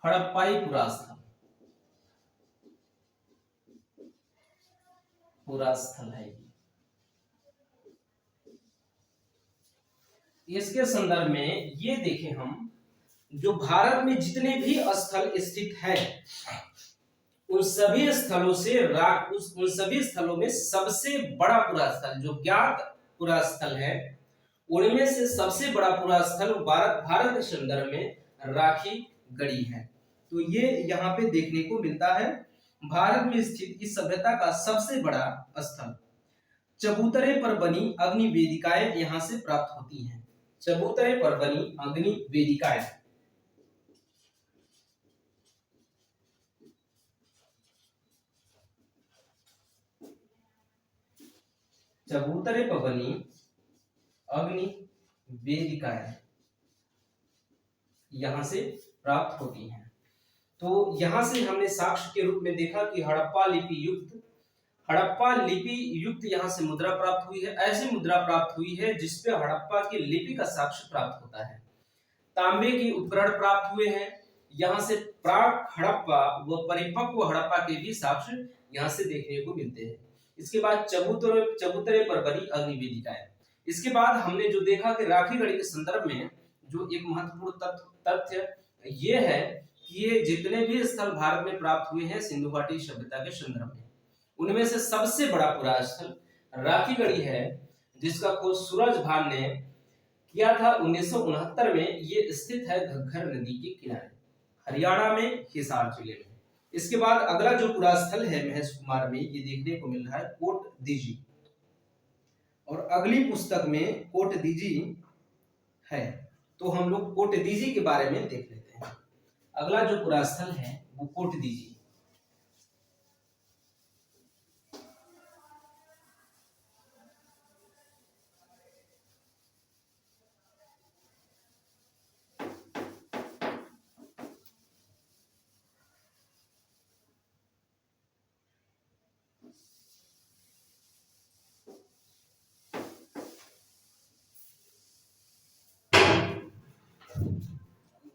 हड़प्पाई पुरास्थल है। इसके संदर्भ में ये देखें हम, जो भारत में जितने भी स्थल स्थित है उन सभी स्थलों में सबसे बड़ा पुरास्थल जो ज्ञात पुरास्थल है उनमें से सबसे बड़ा पुरास्थल भारत के संदर्भ में राखी गढ़ी है। तो ये यहाँ पे देखने को मिलता है। भारत में स्थित इस सभ्यता का सबसे बड़ा स्थल चबूतरे पर बनी अग्नि वेदिकाएं यहाँ से प्राप्त होती हैं। चबूतरे पर बनी अग्नि वेदिकाएं, चबूतरे पर बनी अग्नि वेदिकाएं यहां से प्राप्त होती हैं। तो यहां से हमने साक्ष्य के रूप में देखा कि हड़प्पा लिपि युक्त यहां से मुद्रा प्राप्त हुई है। ऐसी मुद्रा प्राप्त हुई है जिसपे हड़प्पा की लिपि का साक्ष्य प्राप्त होता है। तांबे के उपकरण प्राप्त हुए हैं, यहां से प्राक हड़प्पा व परिपक्व हड़प्पा के भी साक्ष्य यहां से देखने को मिलते हैं। इसके बाद चबूतरे पर बनी अग्नि वेदिकाएं। इसके बाद हमने जो देखा कि राखी गढ़ी के संदर्भ में जो एक महत्वपूर्ण तथ्य ये है कि ये जितने भी स्थल भारत में प्राप्त हुए हैं सिंधु घाटी सभ्यता के संदर्भ में, उनमें से सबसे बड़ा पुरास्थल राखी गढ़ी है, जिसका खोज सूरज भान ने किया था 1969 में। ये स्थित है घग्गर नदी के किनारे हरियाणा में हिसार जिले में। इसके बाद अगला जो पुरास्थल है महेश कुमार में ये देखने को मिल रहा है कोट दीजी, और अगली पुस्तक में कोट दीजी है। तो हम लोग कोट दीजी के बारे में देख लेते हैं। अगला जो पुरास्थल है वो कोट दीजी।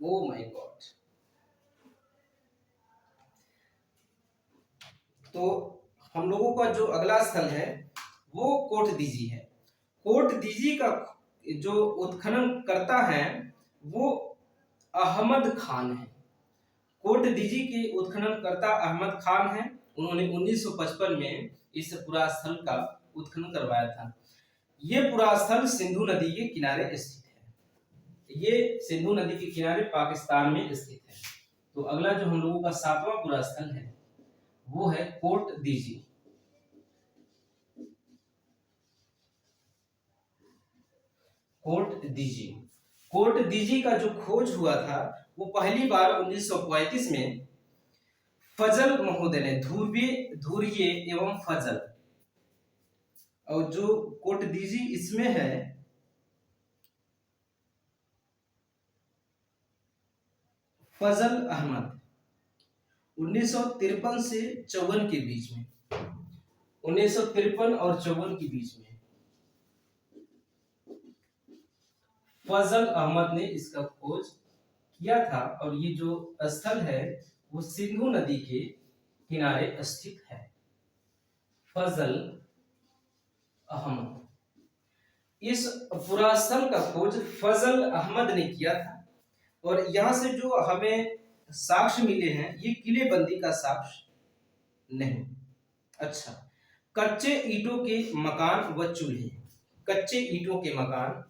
Oh my God। तो हम लोगों का जो अगला स्थल है वो कोट दीजी है। कोट दीजी का जो उत्खनन करता है वो अहमद खान है। कोट दीजी के उत्खनन करता अहमद खान है। उन्होंने 1955 में इस पुरास्थल का उत्खनन करवाया था। ये पुरास्थल सिंधु नदी के किनारे स्थित है। ये सिंधु नदी के किनारे पाकिस्तान में स्थित है। तो अगला जो हम लोगों का 7वां पुरास्थल है वो है कोट दीजी। कोट दीजी, कोट दीजी का जो खोज हुआ था वो पहली बार 1935 में फजल महोदय ने, धुर्ये एवं फजल, और जो कोट दीजी इसमें है फजल अहमद 1953 से 54 के बीच में, 1953 और 54 के बीच में फजल अहमद ने इसका खोज किया था और ये जो स्थल है वो सिंधु नदी के किनारे स्थित है। फजल अहमद, इस पूरा स्थल का खोज फजल अहमद ने किया था। और यहां से जो हमें साक्ष्य मिले हैं ये किलेबंदी का साक्ष्य नहीं। अच्छा, कच्चे ईंटों के मकान व चूल्हे, कच्चे ईंटों के मकान,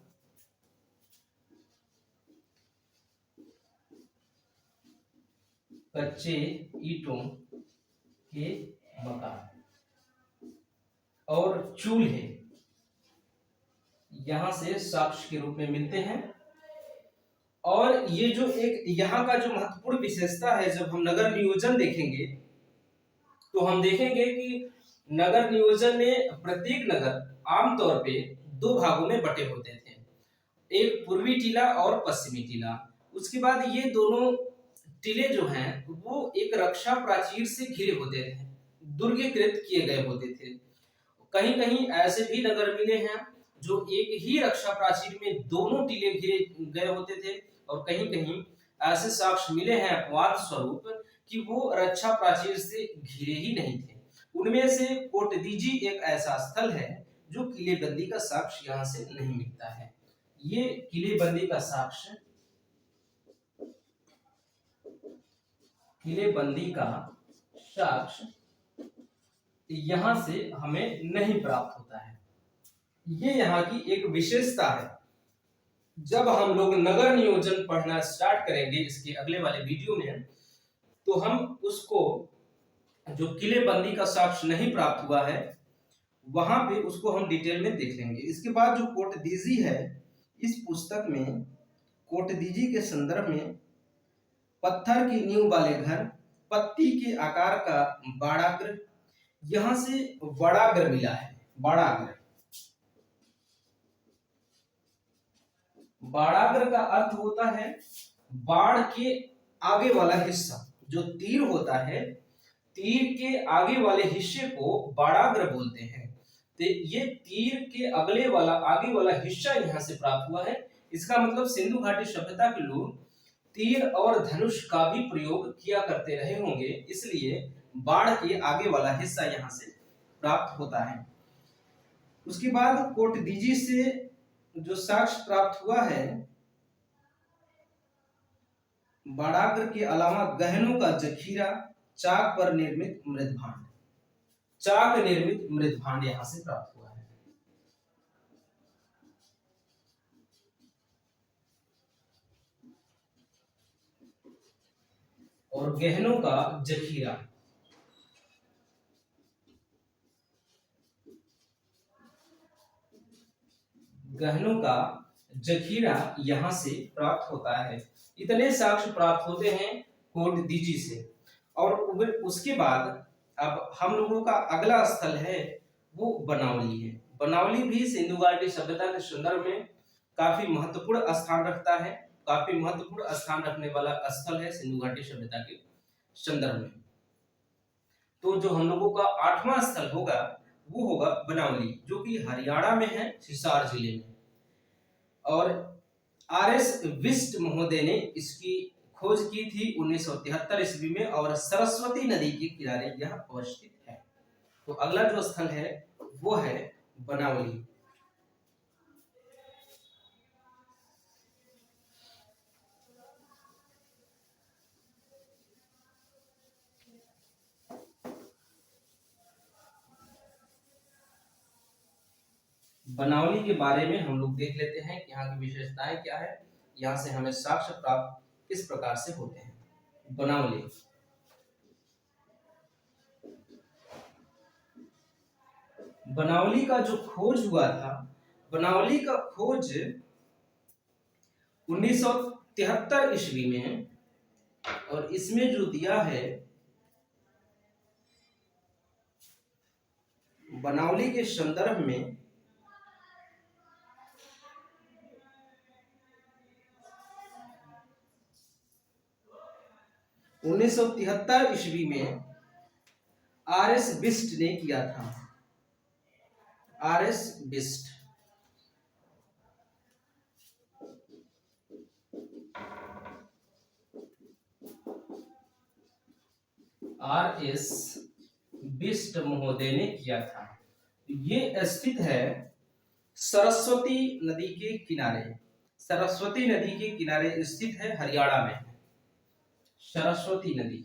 कच्चे ईंटों के मकान और चूल्हे यहां से साक्ष्य के रूप में मिलते हैं। और ये जो एक यहाँ का जो महत्वपूर्ण विशेषता है, जब हम नगर नियोजन देखेंगे तो हम देखेंगे कि नगर नियोजन में प्रत्येक नगर आमतौर पे दो भागों में बटे होते थे, एक पूर्वी टीला और पश्चिमी टीला। उसके बाद ये दोनों टीले जो हैं वो एक रक्षा प्राचीर से घिरे होते थे, दुर्गीकृत किए गए होते थे। कहीं कहीं ऐसे भी नगर मिले हैं जो एक ही रक्षा प्राचीर में दोनों टीले घिरे गए होते थे, और कहीं कहीं ऐसे साक्ष्य मिले हैं अपवाद स्वरूप कि वो रक्षा प्राचीर से घिरे ही नहीं थे। उनमें से कोटदीजी एक ऐसा स्थल है जो किलेबंदी का साक्ष्य यहाँ से नहीं मिलता है। ये किलेबंदी का साक्ष्य, किलेबंदी का साक्ष्य यहां से हमें नहीं प्राप्त होता है। ये यहाँ की एक विशेषता है। जब हम लोग नगर नियोजन पढ़ना स्टार्ट करेंगे इसके अगले वाले वीडियो में, तो हम उसको जो किलेबंदी का साक्ष्य नहीं प्राप्त हुआ है वहां पे उसको हम डिटेल में देख लेंगे। इसके बाद जो कोटदीजी है, इस पुस्तक में कोटदीजी के संदर्भ में पत्थर की नींव वाले घर, पत्ती के आकार का बाड़ाग्र, यहां से बड़ाग्र मिला है। बाड़ाग्र, बाड़ाग्र का अर्थ होता है बाड़ के आगे वाला हिस्सा। जो तीर होता है, तीर के आगे वाले हिस्से को बाड़ाग्र बोलते हैं। तो ये तीर के अगले वाला आगे वाला हिस्सा यहां से प्राप्त हुआ है। इसका मतलब सिंधु घाटी सभ्यता के लोग तीर और धनुष का भी प्रयोग किया करते रहे होंगे, इसलिए बाड़ के आगे वाला हिस्सा यहां से प्राप्त होता है। उसके बाद कोटदीजी से जो साक्ष्य प्राप्त हुआ है, बाड़ाग्र के अलावा गहनों का जखीरा, चाक पर निर्मित मृदभांड, चाक निर्मित मृदभांड यहां से प्राप्त हुआ है। और गहनों का जखीरा, गहनों का जखीरा यहां से प्राप्त होता है। इतने साक्ष्य प्राप्त होते हैं कोटदीजी से। और उसके बाद अब हम लोगों का अगला स्थल है वो बनावली है। बनावली भी सिंधु घाटी सभ्यता के संदर्भ में काफी महत्वपूर्ण स्थान रखता है, काफी महत्वपूर्ण स्थान रखने वाला स्थल है सिंधु घाटी सभ्यता के संदर्भ में। तो जो हम लोगों का 8वां स्थल होगा वो होगा बनावली, जो कि हरियाणा में है, हिसार जिले में। और आर.एस. बिष्ट महोदय ने इसकी खोज की थी 1973 ईस्वी में, और सरस्वती नदी के किनारे यह अवस्थित है। तो अगला जो स्थल है वो है बनावली। बनावली के बारे में हम लोग देख लेते हैं कि यहाँ की विशेषताएं क्या है, यहाँ से हमें साक्ष्य प्राप्त किस प्रकार से होते हैं। बनावली, बनावली का जो खोज हुआ था, बनावली का खोज 1973 ईस्वी में, और इसमें जो दिया है बनावली के संदर्भ में 1973 ईस्वी में आर.एस. बिष्ट ने किया था। आर.एस. बिष्ट, RS बिष्ट महोदय ने किया था। ये स्थित है सरस्वती नदी के किनारे। सरस्वती नदी के किनारे स्थित है, हरियाणा में। सरस्वती नदी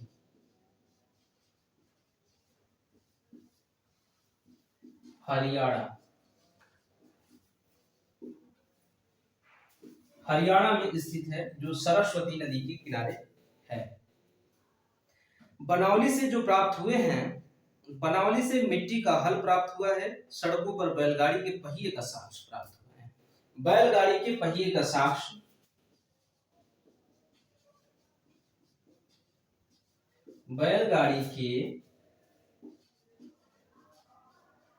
हरियाणा में स्थित है, जो सरस्वती नदी के किनारे है। बनौली से जो प्राप्त हुए हैं, बनौली से मिट्टी का हल प्राप्त हुआ है। सड़कों पर बैलगाड़ी के पहिए का साक्ष प्राप्त हुआ है। बैलगाड़ी के पहिए का साक्ष, बैलगाड़ी के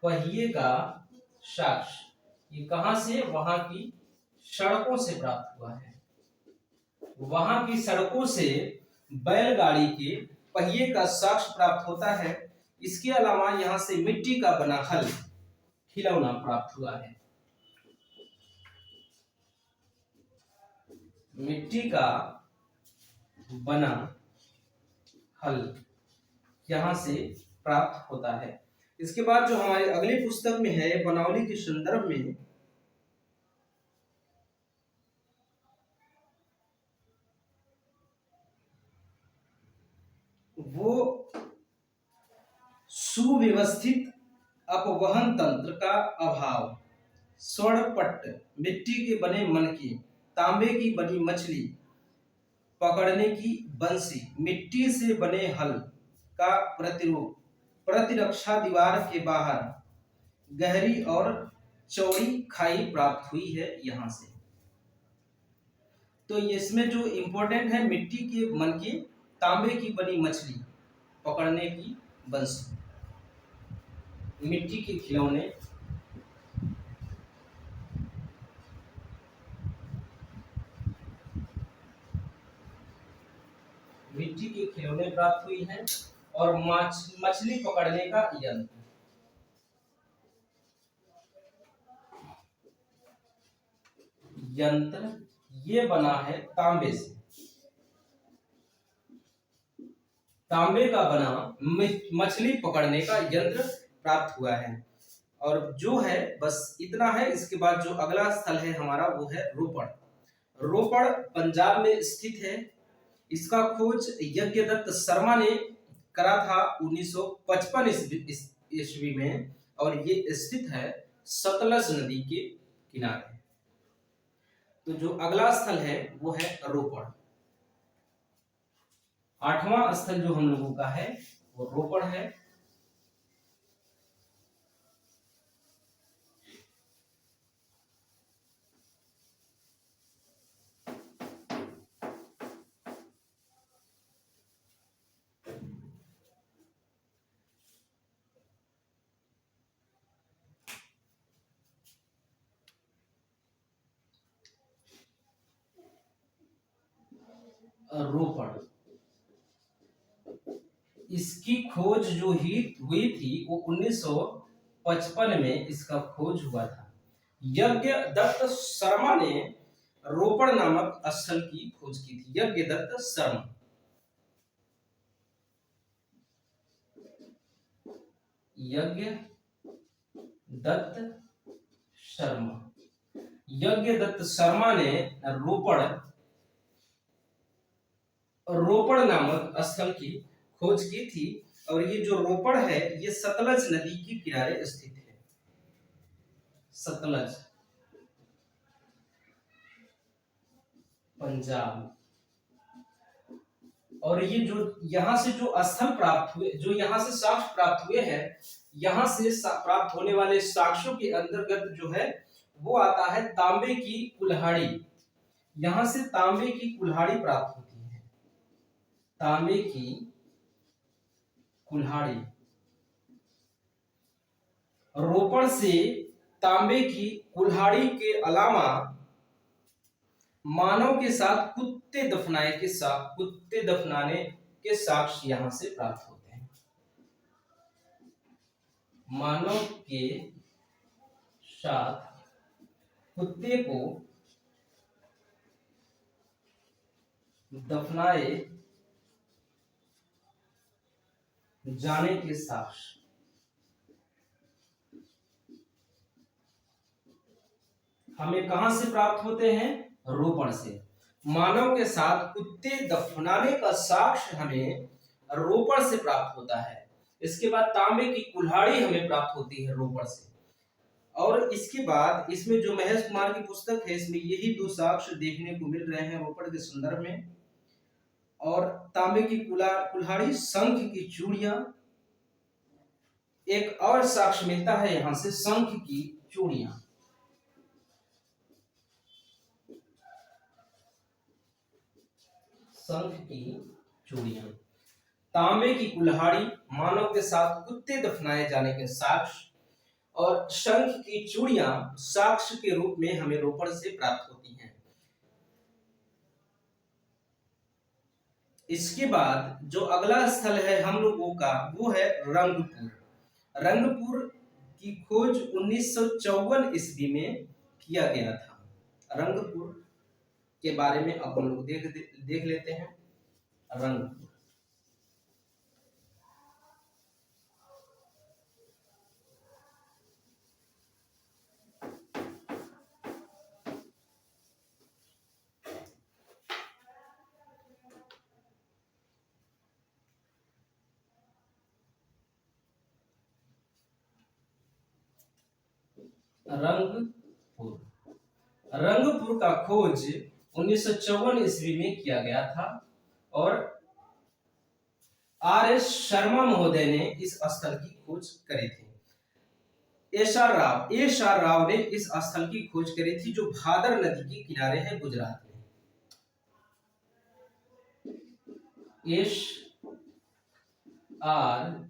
पहिए का साक्ष ये कहां से, वहां की सड़कों से प्राप्त हुआ है। वहां की सड़कों से बैलगाड़ी के पहिए का साक्ष्य प्राप्त होता है। इसके अलावा यहां से मिट्टी का बना हल, खिलौना प्राप्त हुआ है। मिट्टी का बना हल यहां से प्राप्त होता है। इसके बाद जो हमारी अगली पुस्तक में है, बनौली के संदर्भ में, वो सुव्यवस्थित अपवहन तंत्र का अभाव, स्वर्णपट्ट, मिट्टी के बने मनके, तांबे की बनी मछली पकड़ने की बंसी, मिट्टी से बने हल का प्रतिरूप, प्रतिरक्षा दीवार के बाहर गहरी और चौड़ी खाई प्राप्त हुई है यहां से। तो इसमें जो इंपॉर्टेंट है, मिट्टी के मनके, तांबे की बनी मछली पकड़ने की बंसी, मिट्टी के खिलौने, मिट्टी के खिलौने प्राप्त हुई हैं, और मछली पकड़ने का यंत्र। यंत्र ये बना है तांबे से, तांबे का बना मछली पकड़ने का यंत्र प्राप्त हुआ है। और जो है बस इतना है। इसके बाद जो अगला स्थल है हमारा, वो है रोपड़। रोपड़ पंजाब में स्थित है। इसका खोज यज्ञदत्त शर्मा ने करा था 1955 ईस्वी में, और ये स्थित है सतलज नदी के किनारे। तो जो अगला स्थल है वो है रोपड़। 8वां स्थल जो हम लोगों का है वो रोपड़ है। रोपड़, इसकी खोज जो ही हुई थी वो 1955 में इसका खोज हुआ था। यज्ञ दत्त शर्मा ने रोपड़ नामक स्थल की खोज की थी। यज्ञ दत्त शर्मा, यज्ञ दत्त शर्मा, यज्ञ दत्त शर्मा ने रोपड़ नामक स्थल की खोज की थी। और ये जो रोपड़ है ये सतलज नदी के किनारे स्थित है। सतलज, पंजाब। और ये जो यहां से जो स्थल प्राप्त हुए, जो यहां से साक्ष्य प्राप्त हुए हैं, यहां से प्राप्त होने वाले साक्ष्यों के अंतर्गत जो है वो आता है तांबे की कुल्हाड़ी। यहां से तांबे की कुल्हाड़ी प्राप्त होती है। तांबे की कुल्हाड़ी, रोपड़ से तांबे की कुल्हाड़ी के अलावा मानव के साथ कुत्ते दफनाने के साक्ष्य यहां से प्राप्त होते हैं। मानव के साथ कुत्ते को दफनाए जाने के साक्ष्य हमें कहां से प्राप्त होते हैं? रोपण से। मानव के साथ कुत्ते दफनाने का साक्ष्य हमें रोपण से प्राप्त होता है। इसके बाद तांबे की कुल्हाड़ी हमें प्राप्त होती है रोपण से। और इसके बाद इसमें जो महेश कुमार की पुस्तक है, इसमें यही दो साक्ष्य देखने को मिल रहे हैं रोपण के संदर्भ में। और तांबे की कुल्हाड़ी, शंख की चूड़ियां, एक और साक्ष्य मिलता है यहां से शंख की चूड़ियां। शंख की चूड़ियां, तांबे की कुल्हाड़ी, मानव के साथ कुत्ते दफनाए जाने के साक्ष्य, और शंख की चूड़ियां साक्ष्य के रूप में हमें रोपण से प्राप्त होती हैं। इसके बाद जो अगला स्थल है हम लोगों का, वो है रंगपुर। रंगपुर की खोज 1954 ईस्वी में किया गया था। रंगपुर के बारे में अब हम लोग देख लेते हैं। रंगपुर, रंगपुर, रंगपुर का खोज 1954 ईस्वी में किया गया था और आर.एस. शर्मा महोदय ने इस स्थल की खोज करी थी। एस आर राव ने इस स्थल की खोज करी थी, जो भादर नदी के किनारे है गुजरात में। एस आर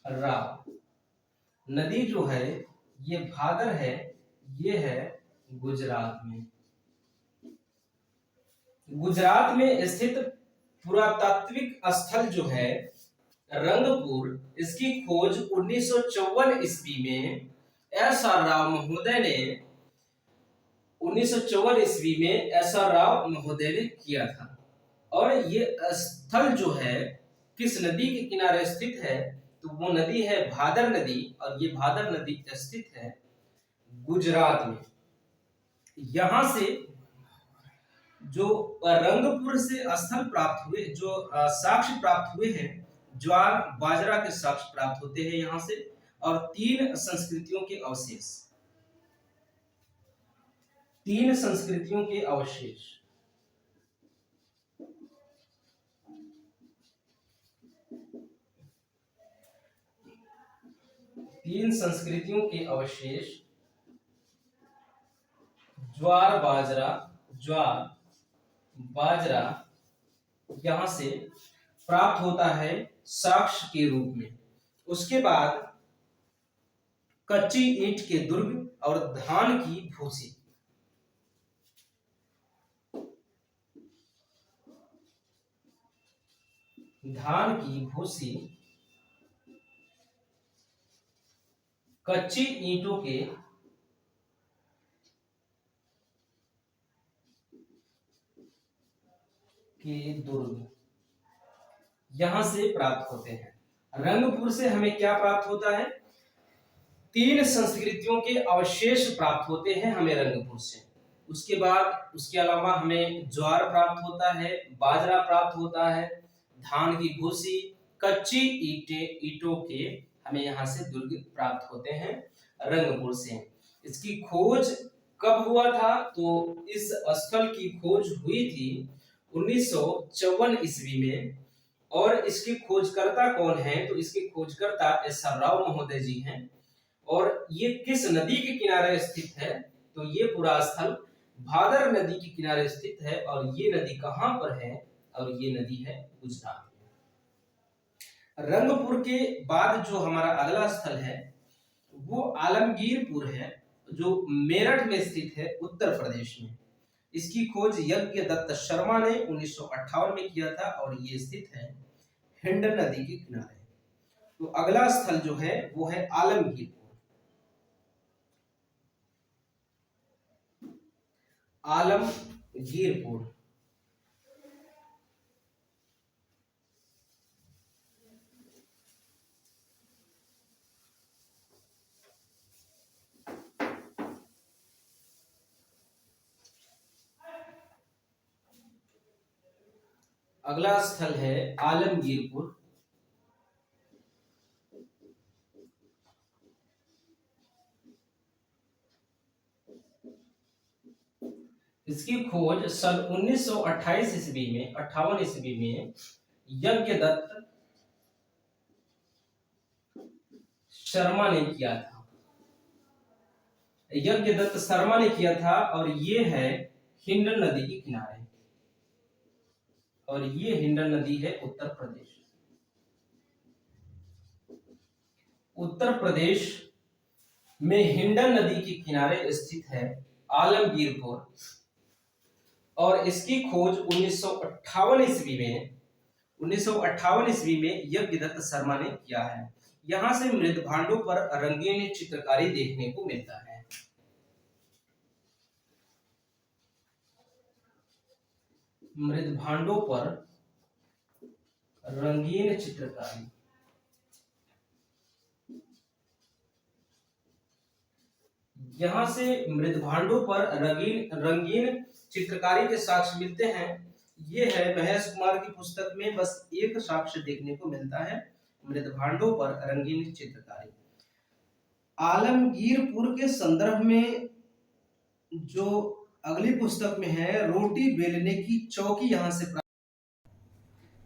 राव, नदी जो है ये भादर है, ये है गुजरात में। गुजरात में स्थित पुरातात्विक स्थल जो है रंगपुर, इसकी खोज 1954 ईस्वी में एस आर राव महोदय ने 1954 ईस्वी में एस आर राव महोदय ने किया था। और ये स्थल जो है किस नदी के किनारे स्थित है? तो वो नदी है भादर नदी, और ये भादर नदी स्थित है गुजरात में। यहां से जो रंगपुर से स्थल प्राप्त हुए, जो साक्ष्य प्राप्त हुए हैं, ज्वार बाजरा के साक्ष्य प्राप्त होते हैं यहां से, और तीन संस्कृतियों के अवशेष, तीन संस्कृतियों के अवशेष, तीन संस्कृतियों के अवशेष, ज्वार बाजरा यहां से प्राप्त होता है साक्ष्य के रूप में। उसके बाद कच्ची ईंट के दुर्ग और धान की भूसी, धान की भूसी, कच्ची ईंटों के दुर्ग यहां से प्राप्त होते हैं। रंगपुर से हमें क्या प्राप्त होता है? तीन संस्कृतियों के अवशेष प्राप्त होते हैं हमें रंगपुर से। उसके बाद उसके अलावा हमें ज्वार प्राप्त होता है, बाजरा प्राप्त होता है, धान की भूसी, कच्ची ईंटों के हमें यहाँ से दुर्ग प्राप्त होते हैं रंगपुर से। इसकी खोज कब हुआ था? तो इस स्थल की खोज हुई थी 1954 ईस्वी में। और इसके खोजकर्ता कौन है? तो इसके खोजकर्ता एस आर राव महोदय जी हैं। और ये किस नदी के किनारे स्थित है? तो ये पूरा स्थल भादर नदी के किनारे स्थित है। और ये नदी कहां पर है? और ये नदी है गुजरात में। रंगपुर के बाद जो हमारा अगला स्थल है वो आलमगीरपुर है, जो मेरठ में स्थित है उत्तर प्रदेश में। इसकी खोज यज्ञ दत्त शर्मा ने 1958 में किया था और ये स्थित है हिंडन नदी के किनारे। तो अगला स्थल जो है वो है आलमगीरपुर। आलमगीरपुर, अगला स्थल है आलमगीरपुर। इसकी खोज सन 1928 ईस्वी में 58 ईस्वी में यज्ञदत्त शर्मा ने किया था। यज्ञदत्त शर्मा ने किया था और ये है हिंडन नदी के किनारे, और ये हिंडन नदी है उत्तर प्रदेश। उत्तर प्रदेश में हिंडन नदी के किनारे स्थित है आलमगीरपुर, और इसकी खोज 1958 ईस्वी में यज्ञदत्त शर्मा ने किया है। यहां से मृदभांडों पर रंगीन चित्रकारी देखने को मिलता है। मृदभांडों पर रंगीन चित्रकारी, यहां से मृदभांडों पर रंगीन चित्रकारी के साक्ष्य मिलते हैं। ये है महेश कुमार की पुस्तक में बस एक साक्ष्य देखने को मिलता है, मृदभांडों पर रंगीन चित्रकारी। आलमगीरपुर के संदर्भ में जो अगली पुस्तक में है, रोटी बेलने की चौकी यहां से प्राप्त।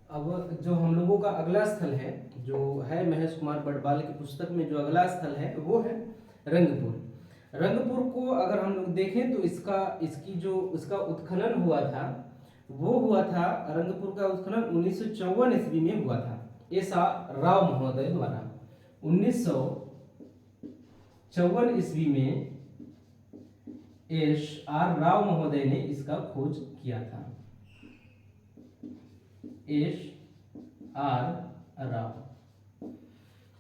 अब जो हम लोगों का अगला स्थल है, जो है महेश कुमार बड़बाल की पुस्तक में जो अगला स्थल है वो है रंगपुर। रंगपुर को अगर हम लोग देखें तो इसका उत्खनन हुआ था, वो हुआ था रंगपुर का उत्खनन 1954 ईस्वी में हुआ था, ऐसा राव महोदय द्वारा। 1954 ईस्वी में एस.आर. राव महोदय ने इसका खोज किया था। एस.आर. राव।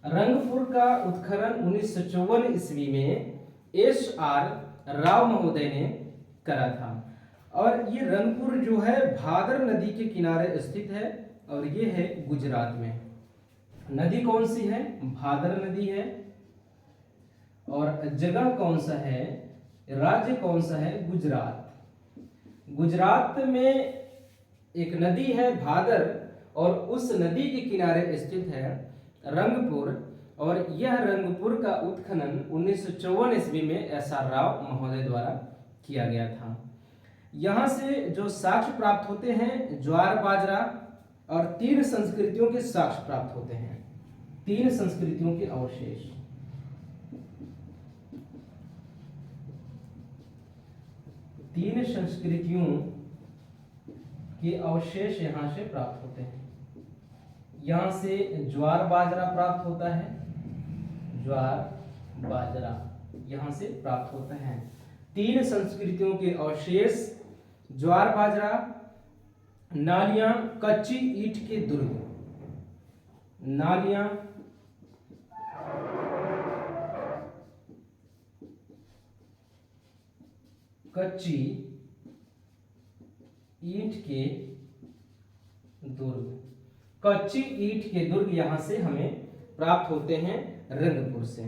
रंगपुर का उत्खनन 1954 ईस्वी में एस.आर. राव महोदय ने करा था, और ये रंगपुर जो है भादर नदी के किनारे स्थित है, और ये है गुजरात में। नदी कौन सी है? भादर नदी है। और जगह कौन सा है, राज्य कौन सा है? गुजरात। गुजरात में एक नदी है भादर, और उस नदी के किनारे स्थित है रंगपुर, और यह रंगपुर का उत्खनन 1954 ईस्वी में एस.आर. राव महोदय द्वारा किया गया था। यहाँ से जो साक्ष्य प्राप्त होते हैं, ज्वार बाजरा और 3 संस्कृतियों के साक्ष्य प्राप्त होते हैं, 3 संस्कृतियों के अवशेष। तीन संस्कृतियों के अवशेष यहां से प्राप्त होते हैं। यहां से ज्वार बाजरा प्राप्त होता है, ज्वार बाजरा यहां से प्राप्त होता है। 3 संस्कृतियों के अवशेष, ज्वार बाजरा, नालियां, कच्ची ईंट के दुर्ग। नालियां, कच्ची ईंट के दुर्ग। कच्ची ईंट के दुर्ग यहां से हमें प्राप्त होते हैं रंगपुर से।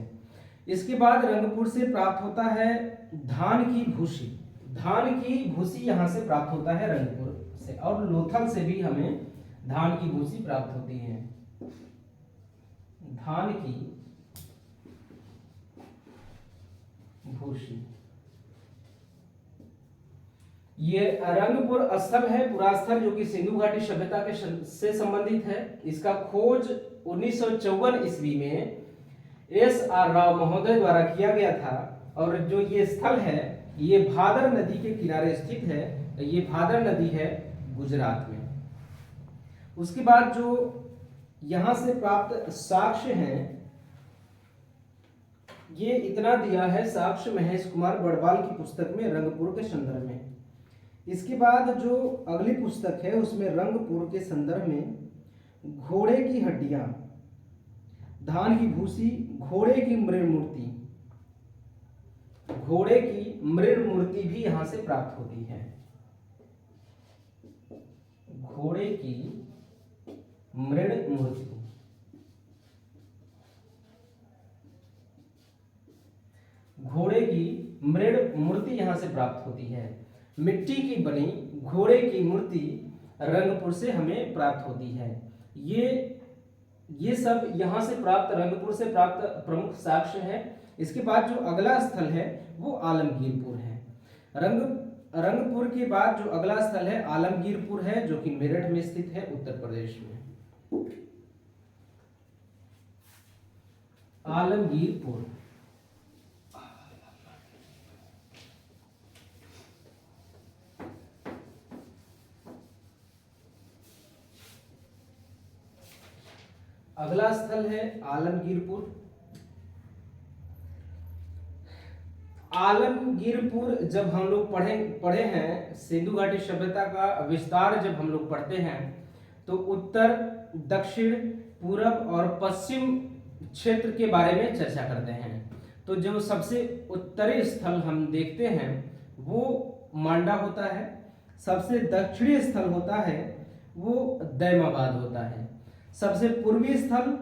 इसके बाद रंगपुर से प्राप्त होता है धान की भूसी। धान की भूसी यहां से प्राप्त होता है रंगपुर से, और लोथल से भी हमें धान की भूसी प्राप्त होती है। धान की भूसी, ये रंगपुर स्थल है, पुरास्थल, जो कि सिंधु घाटी सभ्यता के से संबंधित है। इसका खोज 1954 ईस्वी में एस.आर. राव महोदय द्वारा किया गया था, और जो ये स्थल है ये भादर नदी के किनारे स्थित है। ये भादर नदी है गुजरात में। उसके बाद जो यहां से प्राप्त साक्ष्य हैं, ये इतना दिया है साक्ष्य महेश कुमार बड़बाल की पुस्तक में रंगपुर के संदर्भ में। इसके बाद जो अगली पुस्तक है उसमें रंगपुर के संदर्भ में घोड़े की हड्डियां, धान की भूसी, घोड़े की मृण मूर्ति, घोड़े की मृण मूर्ति भी यहां से प्राप्त होती है। घोड़े की मृण मूर्ति, घोड़े की मृण मूर्ति यहां से प्राप्त होती है। मिट्टी की बनी घोड़े की मूर्ति रंगपुर से हमें प्राप्त होती है। ये सब यहाँ से प्राप्त, रंगपुर से प्राप्त प्रमुख साक्ष्य है। इसके बाद जो अगला स्थल है वो आलमगीरपुर है। रंगपुर के बाद जो अगला स्थल है आलमगीरपुर है, जो कि मेरठ में स्थित है, उत्तर प्रदेश में। आलमगीरपुर, अगला स्थल है आलमगीरपुर। आलमगीरपुर जब हम लोग पढ़े हैं, सिंधु घाटी सभ्यता का विस्तार जब हम लोग पढ़ते हैं तो उत्तर, दक्षिण, पूरब और पश्चिम क्षेत्र के बारे में चर्चा करते हैं। तो जो सबसे उत्तरी स्थल हम देखते हैं वो मांडा होता है, सबसे दक्षिणी स्थल होता है वो दैमाबाद होता है, सबसे पूर्वी स्थल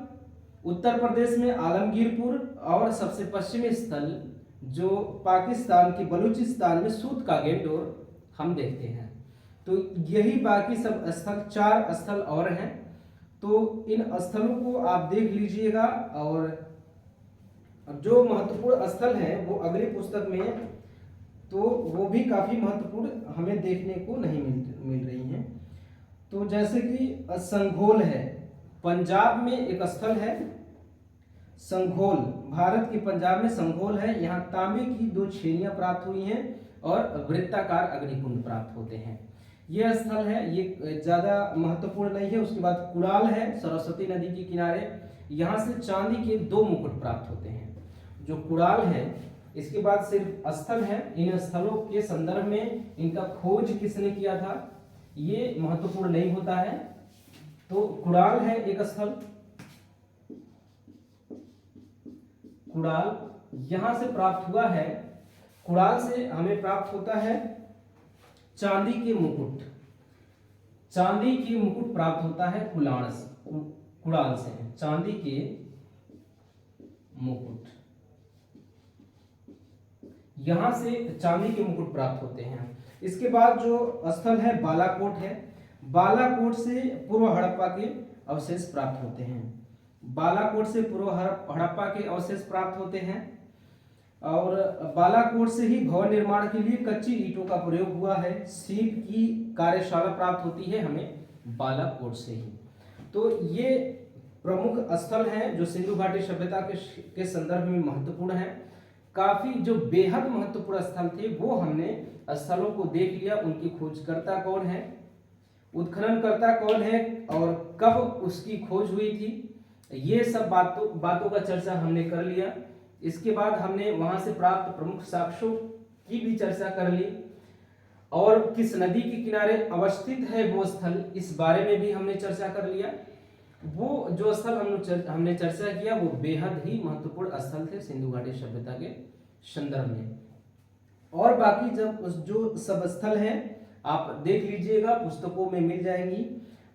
उत्तर प्रदेश में आलमगीरपुर, और सबसे पश्चिमी स्थल जो पाकिस्तान के बलूचिस्तान में सूत का गेंडोर हम देखते हैं। तो यही बाकी सब स्थल, 4 स्थल और हैं। तो इन स्थलों को आप देख लीजिएगा, और जो महत्वपूर्ण स्थल है वो अगली पुस्तक में, तो वो भी काफी महत्वपूर्ण हमें देखने को नहीं मिल रही हैं। तो जैसे कि संघोल है, पंजाब में एक स्थल है संघोल, भारत के पंजाब में संघोल है। यहाँ तांबे की 2 छेनियां प्राप्त हुई हैं और वृत्ताकार अग्निकुंड प्राप्त होते हैं। यह स्थल है, ये ज्यादा महत्वपूर्ण नहीं है। उसके बाद कुड़ाल है, सरस्वती नदी के किनारे, यहाँ से चांदी के 2 मुकुट प्राप्त होते हैं, जो कुड़ाल है। इसके बाद सिर्फ स्थल है, इन स्थलों के संदर्भ में इनका खोज किसने किया था ये महत्वपूर्ण नहीं होता है। तो कुड़ाल है एक स्थल, कुड़ाल यहां से प्राप्त हुआ है। कुड़ाल से हमें प्राप्त होता है चांदी के मुकुट, चांदी के मुकुट प्राप्त होता है कुड़ाल से, चांदी के मुकुट, यहां से चांदी के मुकुट प्राप्त होते हैं। इसके बाद जो स्थल है बालाकोट है, बालाकोट से पूर्व हड़प्पा के अवशेष प्राप्त होते हैं, बालाकोट से पूर्व हड़प्पा के अवशेष प्राप्त होते हैं। और बालाकोट से ही भवन निर्माण के लिए कच्ची ईंटों का प्रयोग हुआ है, सीप की कार्यशाला प्राप्त होती है हमें बालाकोट से ही। तो ये प्रमुख स्थल हैं जो सिंधु घाटी सभ्यता के संदर्भ में महत्वपूर्ण है। काफी जो बेहद महत्वपूर्ण स्थल थे वो हमने स्थलों को देख लिया, उनकी खोजकर्ता कौन है, उत्खननकर्ता कौन है और कब उसकी खोज हुई थी, ये सब बातों का चर्चा हमने कर लिया। इसके बाद हमने वहां से प्राप्त प्रमुख साक्ष्यों की भी चर्चा कर ली, और किस नदी के किनारे अवस्थित है वो स्थल, इस बारे में भी हमने चर्चा कर लिया। वो जो स्थल हमने चर्चा किया वो बेहद ही महत्वपूर्ण स्थल थे सिंधु घाटी सभ्यता के संदर्भ में। और बाकी जब जो सब स्थल हैं आप देख लीजिएगा, पुस्तकों में मिल जाएंगी,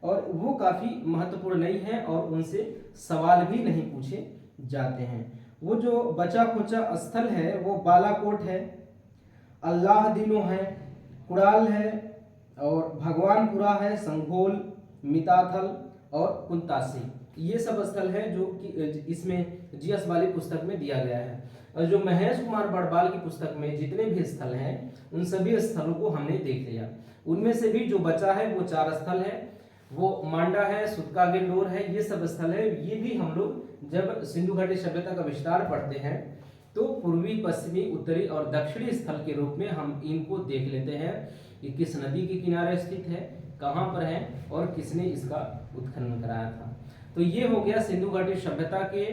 और वो काफी महत्वपूर्ण नहीं है और उनसे सवाल भी नहीं पूछे जाते हैं। वो जो बचा खुचा स्थल है वो बालाकोट है, अल्लाह दिनो है, कुड़ाल है, और भगवानपुरा है, संघोल, मिताथल और कुंतासी, ये सब स्थल है जो कि इसमें जीएस वाली पुस्तक में दिया गया है। और जो महेश कुमार बड़बाल की पुस्तक में जितने भी स्थल हैं उन सभी स्थलों को हमने देख लिया। उनमें से भी जो बचा है वो 4 स्थल है, वो मांडा है, सुतका गेंडोर है, ये सब स्थल है। ये भी हम लोग जब सिंधु घाटी सभ्यता का विस्तार पढ़ते हैं तो पूर्वी, पश्चिमी, उत्तरी और दक्षिणी स्थल के रूप में हम इनको देख लेते हैं कि किस नदी के किनारे स्थित है, कहाँ पर है और किसने इसका उत्खनन कराया था। तो ये हो गया सिंधु घाटी सभ्यता के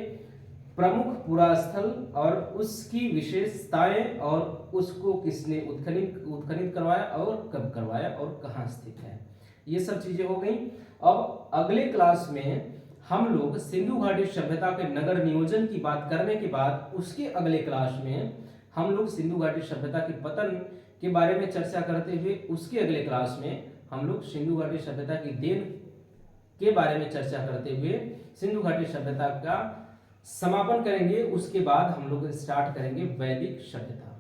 प्रमुख पुरास्थल और उसकी विशेषताएं और उसको किसने उत्खनित करवाया और कब करवाया और कहाँ स्थित है, ये सब चीजें हो गई। अब अगले क्लास में हम लोग सिंधु घाटी सभ्यता के नगर नियोजन की बात करने के बाद उसके अगले क्लास में हम लोग सिंधु घाटी सभ्यता के पतन के बारे में चर्चा करते हुए उसके अगले क्लास में हम लोग सिंधु घाटी सभ्यता की देन के बारे में चर्चा करते हुए सिंधु घाटी सभ्यता का समापन करेंगे। उसके बाद हम लोग स्टार्ट करेंगे वैदिक सभ्यता।